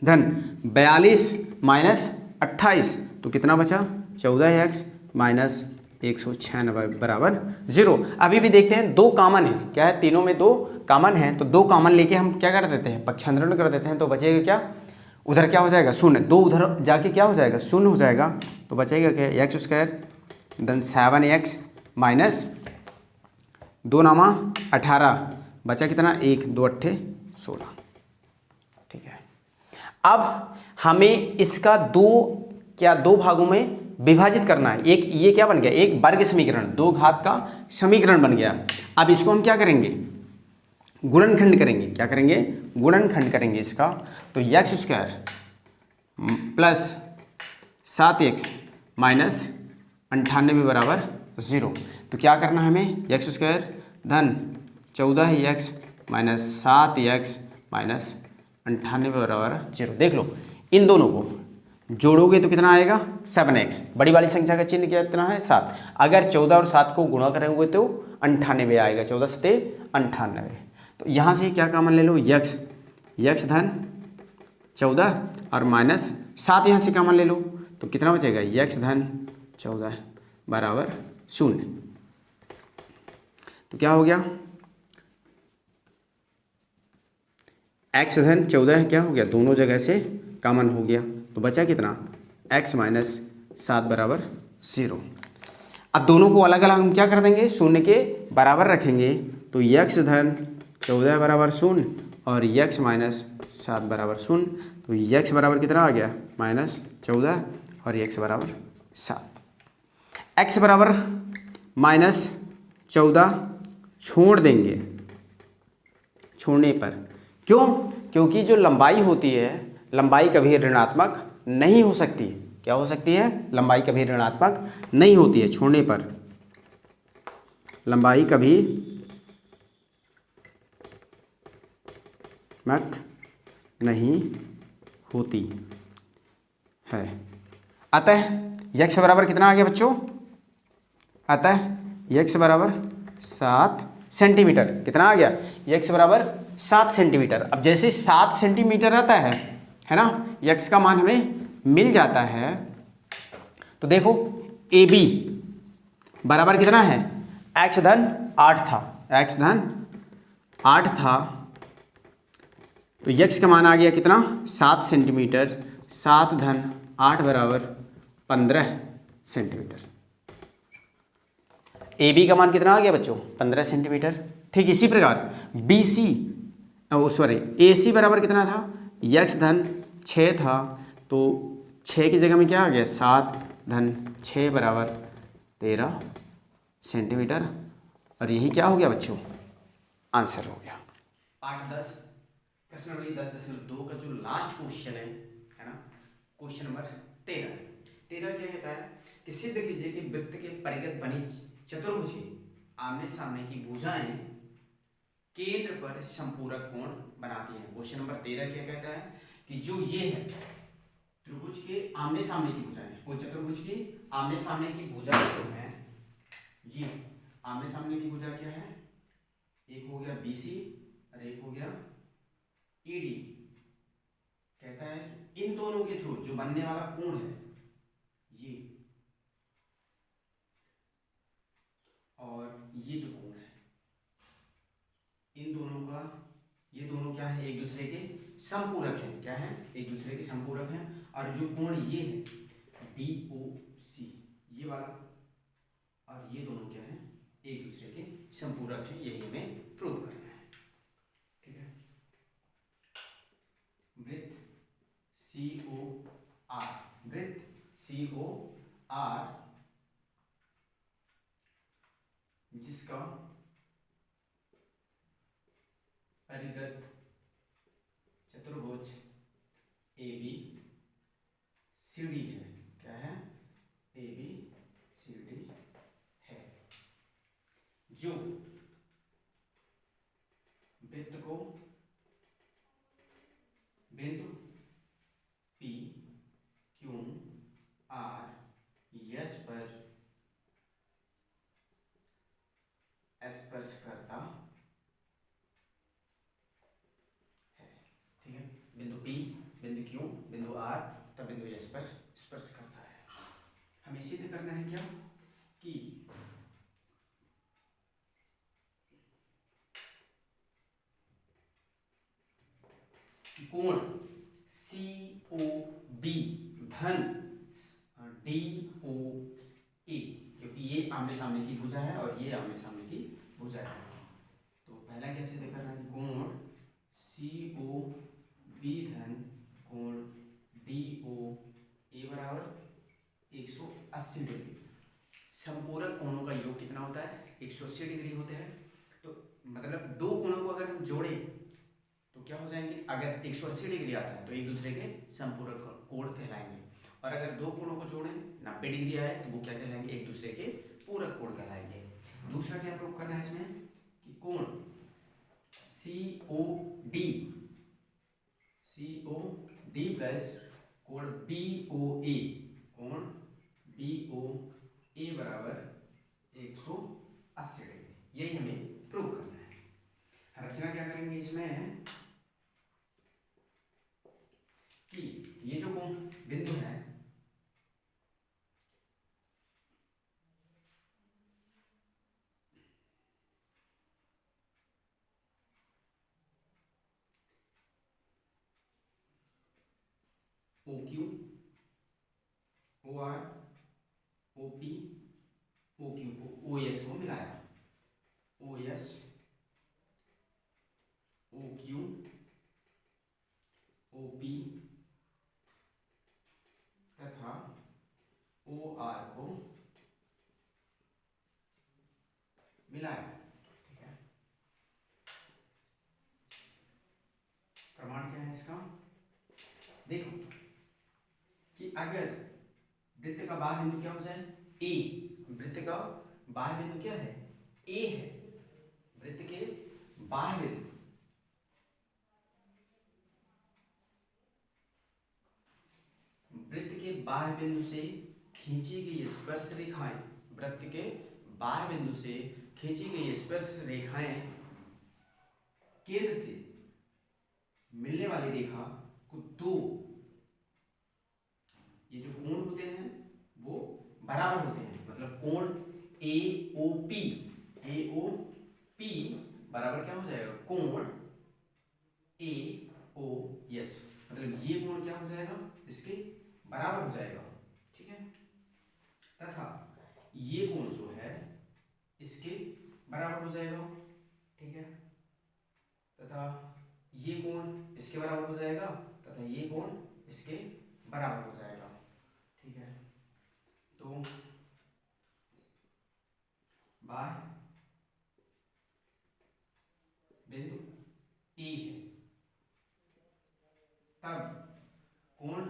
धन 42 माइनस 28 तो कितना बचा 14x माइनस 196 बराबर 0। अभी भी देखते हैं दो कॉमन है, क्या है तीनों में दो कॉमन है, तो दो कॉमन लेके हम क्या कर देते हैं पक्षांतरण कर देते हैं, तो बचेगा क्या उधर क्या हो जाएगा शून्य, दो उधर जाके क्या हो जाएगा शून्य हो जाएगा, तो बचेगा क्या x square then 7x minus 2 नामा 18 बचा कितना 1 2 8 16। ठीक है, अब हमें इसका दो भागों में विभाजित करना है। एक ये क्या बन गया एक वर्ग समीकरण, दो घात का समीकरण बन गया। अब इसको हम क्या करेंगे गुणनखंड करेंगे, क्या करेंगे गुणनखंड करेंगे इसका, तो x square plus 7x minus 98 बराबर 0। तो क्या करना है हमें एक्स स्क्वायर धन 14x माइनस 7x माइनस 98 बराबर 0। देख लो इन दोनों को जोड़ोगे तो कितना आएगा 7x, बड़ी वाली संख्या का चिन्ह कितना है 7, अगर 14 और 7 को गुणा करेंगे तो 98 आएगा, 14 सते 98। तो यहाँ से क्या कॉमन ले लो यक्स धन 14 और माइनस 7 यहाँ से कॉमन ले लो तो कितना बचेगा यक्स धन 14 बराबर 0। तो क्या हो गया एक्स धन 14 क्या हो गया दोनों जगह से कॉमन हो गया, तो बचा कितना x माइनस 7 बराबर 0। अब दोनों को अलग अलग हम क्या कर देंगे शून्य के बराबर रखेंगे, तो x धन 14 बराबर 0 और x माइनस 7 बराबर 0। तो x बराबर कितना आ गया माइनस 14 और x बराबर 7। x बराबर माइनस 14 छोड़ देंगे, छोड़ने पर क्यों, क्योंकि जो लंबाई होती है लंबाई कभी ऋणात्मक नहीं हो सकती, क्या हो सकती है लंबाई कभी ऋणात्मक नहीं होती है, छोड़ने पर लंबाई कभी मक नहीं होती है। अतः यक्स बराबर कितना आ गया बच्चों, अतः यक्स बराबर 7 सेंटीमीटर, कितना आ गया यक्स बराबर 7 सेंटीमीटर। अब जैसे 7 सेंटीमीटर आता है ना, यक्स का मान हमें मिल जाता है, तो देखो ए बी बराबर कितना है एक्स धन 8 था, एक्स धन 8 था, तो यक्स का मान आ गया कितना 7 सेंटीमीटर, 7 धन 8 बराबर 15 सेंटीमीटर। ए बी का मान कितना आ गया बच्चों 15 सेंटीमीटर। ठीक इसी प्रकार बी सी ए सी बराबर कितना था यक्स धन 6 था, तो 6 की जगह में क्या आ गया 7 धन 6 बराबर 13 सेंटीमीटर। और यही क्या हो गया बच्चों आंसर हो गया। पार्ट 10 प्रश्नावली 10.2 का जो लास्ट क्वेश्चन है ना, क्वेश्चन नंबर 13 क्या कहता है कि सिद्ध कीजिए कि वृत्त के परिगत बनी चतुर्भुज की आमने सामने की भुजाएं केंद्र पर संपूरक कोण बनाती हैं। क्वेश्चन नंबर 13 क्या कहता है कि जो ये है त्रिभुज के आमने सामने की भुजाएं, वो चतुर्भुज की आमने सामने की भुजाएं जो है, ये आमने सामने की भुजा क्या है, एक हो गया BC और एक हो गया AD। कहता है कि इन दोनों के थ्रू जो बनने वाला कोण है ये, और ये जो कोण है, इन दोनों का, ये दोनों क्या है, एक दूसरे के समपूरक हैं। क्या है, एक दूसरे के समपूरक हैं। और जो कोण ये है DOC, ये वाला, और ये दोनों क्या है, एक दूसरे के समपूरक हैं। यही हमें प्रूव करना है। ठीक है, वृत्त COR, वृत्त COR जिसका परिगत चतुर्भुज ABCD है। क्या है, ABCD है, जो वृत्त को बिंदु PQR S पर स्पर्श करता है। ठीक है, बिंदु P, बिंदु Q, बिंदु R तब बिंदु S पर स्पर्श करता है। हमें सिद्ध करना है क्या, कि कोण COB धन DOA, क्योंकि ये आमने सामने की भुजा है और ये आमने सामने की भुजा है। तो पहला क्या सिद्ध करना है, कोण COB धन कोण DOA बराबर 180 डिग्री। संपूरक कोणों का योग कितना होता है, 180 डिग्री होते हैं। तो मतलब दो कोणों को अगर हम जोड़ें तो क्या हो जाएंगे, अगर 180 डिग्री आता है तो एक दूसरे के संपूरक कोण कहलाएंगे, और अगर दो कोणों को जोड़ें 90 डिग्री आए तो वो क्या कहलाएंगे, एक दूसरे के पूरक कोण कहलाएंगे। दूसरा क्या प्रूव करना है इसमें, कि कोण COD प्लस कोण BOA, कोण BOA बराबर 180 डिग्री। यही हमें प्रूव करना है। रचना क्या करेंगे इसमें, कि ये जो कोण बिंदु है OQ, OR, OP, OQ को OS को मिलाया, OS, OQ, OP तथा OR को मिलाया। ठीक है, प्रमाण क्या है इसका, देखो कि अगर वृत्त का बाह्य बिंदु क्या हो जाए, A, वृत्त का बाह्य बिंदु क्या है, A है, वृत्त के बाह्य बिंदु, वृत्त के बाह्य बिंदु से खींची गई स्पर्श रेखाएं, वृत्त के बाह्य बिंदु से खींची गई स्पर्श रेखाएं केंद्र से मिलने वाली रेखा को दो, ये जो कोण होते हैं वो बराबर होते हैं। मतलब कोण AOP बराबर क्या हो जाएगा, कोण AOS, मतलब ये कोण क्या हो जाएगा, इसके बराबर हो जाएगा। ठीक है, तथा ये कोण जो है इसके बराबर हो जाएगा। ठीक है, तथा ये कोण इसके बराबर हो जाएगा, तथा ये कोण इसके बराबर हो जाएगा। ठीक है, तो बाह्य बिंदु E है, तब कोण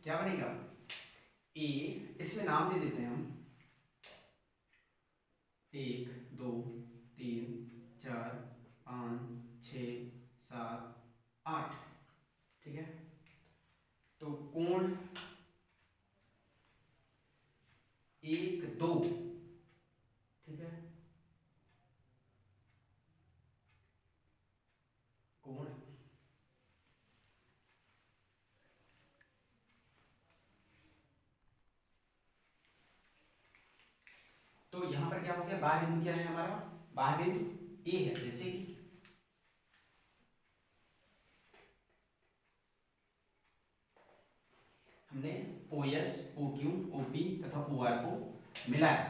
क्या बनेगा, A, इसमें नाम दे देते हैं हम, 1 2 3 4 5 6 7 8। ठीक है, तो कोण 1 2, ठीक है, कोण तो यहां पर क्या हो गया, बाह्य बिंदु क्या है हमारा, बाह्य बिंदु ए है। जैसे कि हमने OS, OQ, OP तथा OR को मिलाया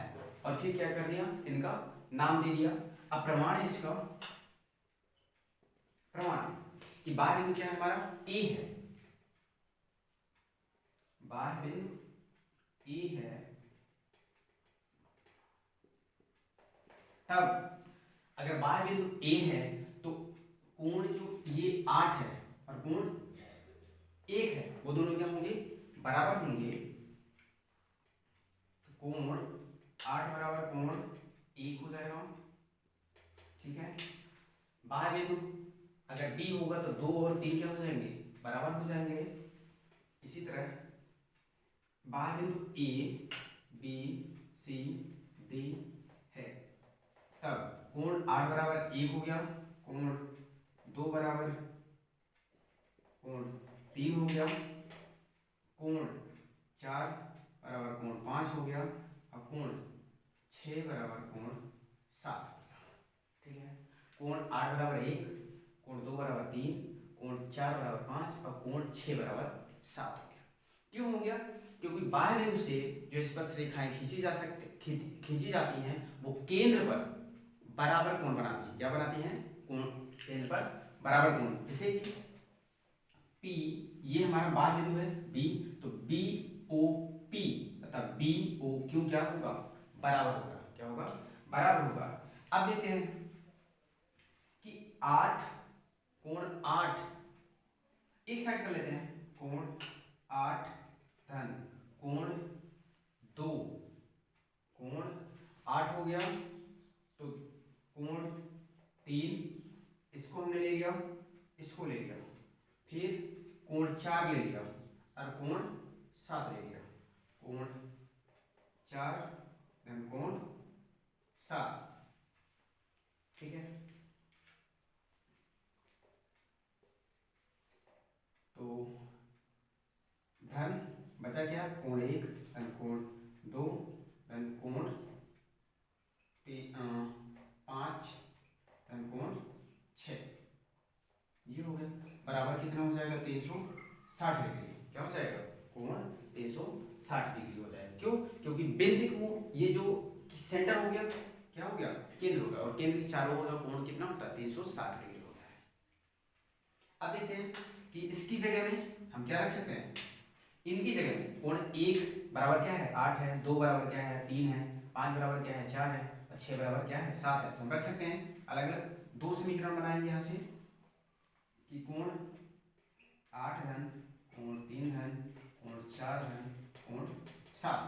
और फिर क्या कर दिया, इनका नाम दे दिया। अब प्रमाण है इसका, प्रमाण कि बाह्य बिंदु क्या है हमारा, ए है, बाह्य बिंदु ए है, तब अगर बाह्य बिंदु ए है तो कोण जो ये 8 है और कोण 1 है, वो दोनों क्या होंगे, बराबर होंगे। तो कोण 8 बराबर कोण 1 हो जाएगा, ठीक है। बाह्य बिंदु अगर बी होगा तो 2 और 3 क्या हो जाएंगे, बराबर हो जाएंगे। इसी तरह बाह्य बिंदु ए बी सी डी है, तब कोण 8 बराबर 1 हो गया, कोण 2 बराबर कोण 3 हो गया, कोण 4 बराबर कोण 5 हो गया, अब कोण 6 बराबर कोण 7 हो गया, ठीक है। कोण 8 बराबर 1, कोण 2 बराबर 3, कोण 4 बराबर 5 और कोण 6 बराबर 7 हो गया। क्यों हो गया, क्योंकि बाह्य बिंदु से जो स्पर्श रेखाएं खींची जाती हैं वो केंद्र पर बराबर कोण बनाती हैं। क्या बनाती हैं, कोण केंद्र पर बराबर कोण। जैसे कि P ये हमारा बाह्य बिंदु है B, तो BOP तथा BOQ क्या होगा, बराबर होगा। क्या होगा, बराबर होगा। अब देखते हैं कि 8 कोण 8 एक साइड कर लेते हैं, कोण 8 धन कोण 2, कोण 8 हो गया तो कोण 3, इसको हमने ले लिया, इसको ले लिया, फिर कोण 4 ले लिया और कोण 7 ले लिया, कोण 4 धन कोण 7, ठीक है। तो धन बचा क्या, कोण 1 धन कोण 2 धन कोण 5 धन कोण 6, ये हो गया। बराबर कितना हो जाएगा, 360 डिग्री। क्या हो जाएगा, कोण 360 डिग्री हो जाएगा। क्यों, क्योंकि बिंदु को ये जो सेंटर हो गया, क्या हो गया, केंद्र हो गया, और केंद्र के चारों ओर का कोण कितना होता है, 360 डिग्री होता है। अब देखते हैं कि इसकी जगह में हम क्या रख सकते हैं, इनकी जगह में कोण 1 बराबर क्या है, 8 है, 2 बराबर क्या है, 3 है, 5 बराबर क्या है, 4 है, और 6 बराबर क्या है, 7 है। तो हम रख सकते हैं अलग अलग 2 समीकरण बनाएंगे यहाँ से कि कोण 8 धन कोण 3 धन कोण 4 धन कोण 7,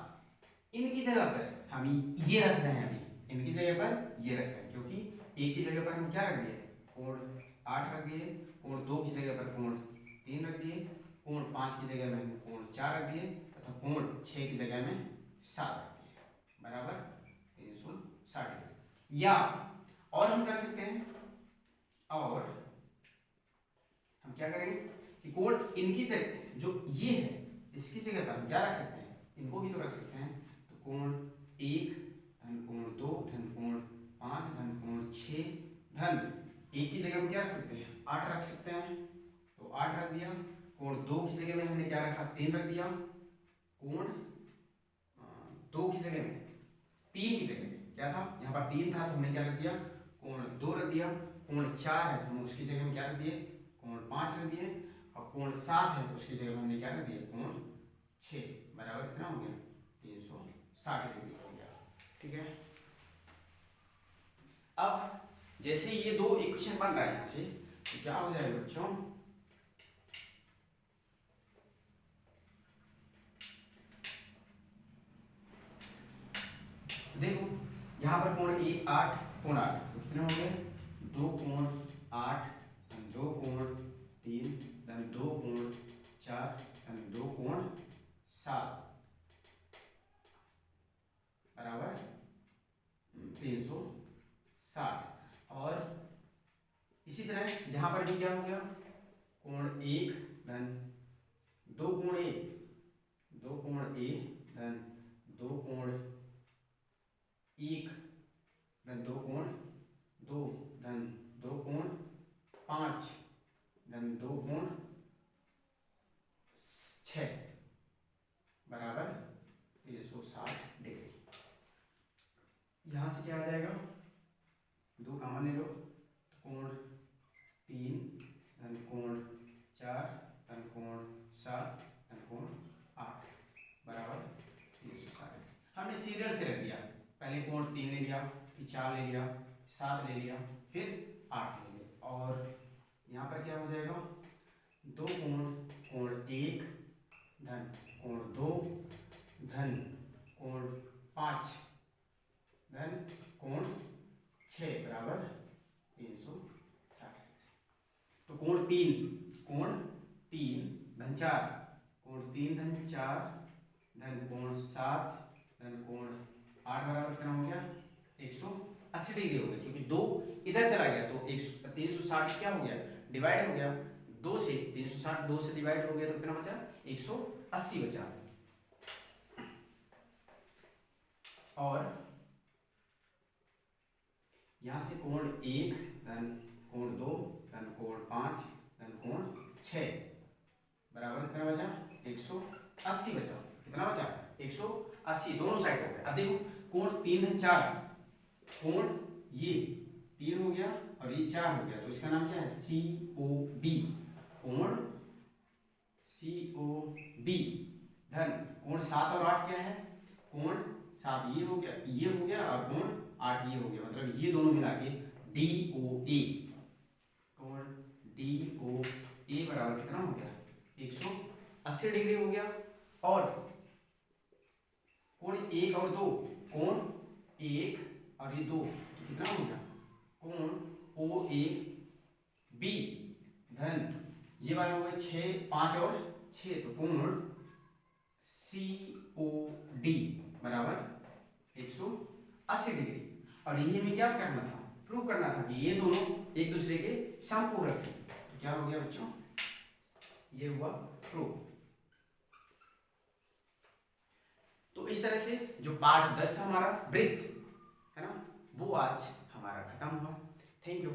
इनकी जगह पर हम ये रख रहे हैं, अभी इनकी जगह पर ये रख रहे हैं, क्योंकि एक की जगह पर हम क्या रख दिए, कोण 8 रख दिए, कोण 2 की जगह पर कोण 3 रख दिए, कोण 5 की जगह में हम कोण 4 रख दिए तथा कोण 6 की जगह में 7 रख दिए, बराबर 360 डिग्री। या और हम कर सकते हैं, और हम क्या करेंगे कि कोण इनकी जगह जो ये है इसकी जगह पर हम क्या रख सकते हैं, इनको भी तो रख सकते हैं। तो कोण 1 धन कोण 2 धन कोण 5 धन कोण 6 धन 1 की जगह हम क्या रख सकते हैं, 8 रख सकते हैं, तो 8 रख दिया। कोण 2 की जगह में हमने क्या रखा, 3 रख दिया। कोण 2 की जगह में 3 की जगह में क्या था, यहाँ पर 3 था तो हमने क्या रख दिया, कोण 2 रख दिया। कोण 4 है तो हम उसकी जगह में क्या रख दिए, कोण 5 रख दिए। और कोण 7 है तो उसकी जगह में हमने क्या रख दिया, कोण 6, बराबर कितना हो गया, 360 डिग्री हो गया, ठीक है। अब जैसे ये दो इक्वेशन बन रहा है यहाँ से, तो क्या हो जाएगा बच्चों, देखो यहाँ पर कोण 8 कोण 8 तो कितने हो गए, 2 कोण 8 धन 2 कोण 3 धन 2 कोण 4 धन 2 कोण 7, पर भी क्या हो गया, कोण एक धन दो कोण ए, दो कोण ए धन दो कोण एक धन दो कोण दो धन दो कोण पाँच धन दो कोण छः बराबर 360 डिग्री। यहां से क्या आ जाएगा, दो कॉमन ले लो, कोण तीन धन कोण चार धन कोण सात धन कोण आठ बराबर 360। हमने सीरियल से रख दिया, पहले कोण तीन ले लिया, फिर चार ले लिया, सात ले लिया, फिर आठ ले लिया, और यहाँ पर क्या हो जाएगा, दो कोण, कोण एक धन कोण दो धन कोण पाँच धन कोण छः बराबर 360। तो कोण तीन धन चार, कोण तीन धन चार धन कोण सात धन कोण आठ बराबर कितना हो गया, 180 डिग्री हो गया, क्योंकि दो इधर चला गया तो 360 क्या हो गया, डिवाइड हो गया दो से, 360 दो से डिवाइड हो गया तो कितना बचा, 180 बचा। और यहां से कोण एक धन कोण दो धन कोण पाँच धन कोण छः बराबर कितना बचा, 180 बचा। कितना बचा, 180, दोनों साइड हो गए। अब देखो कोण तीन धन चार, कोण ये तीन हो गया और ये चार हो गया, तो इसका नाम क्या है, COB, कोण COB धन कोण सात और आठ क्या है, कोण सात ये हो गया और कोण आठ ये हो गया, मतलब ये दोनों मिला के DOA, कोण DOA बराबर कितना हो गया, 180 डिग्री हो गया। और कोण एक और दो, कोण एक और ये दो, तो कितना हो गया, कोण OAB धन ये वाला हो गया छः, पाँच और छः, तो कोण COD बराबर 180 डिग्री। और ये हमें क्या करना था, प्रूव करना था कि ये दोनों एक दूसरे के समपूरक है। तो क्या हो गया बच्चों, ये हुआ प्रूव। तो इस तरह से जो पाठ 10 था हमारा वृत्त है ना, वो आज हमारा खत्म हुआ। Thank you.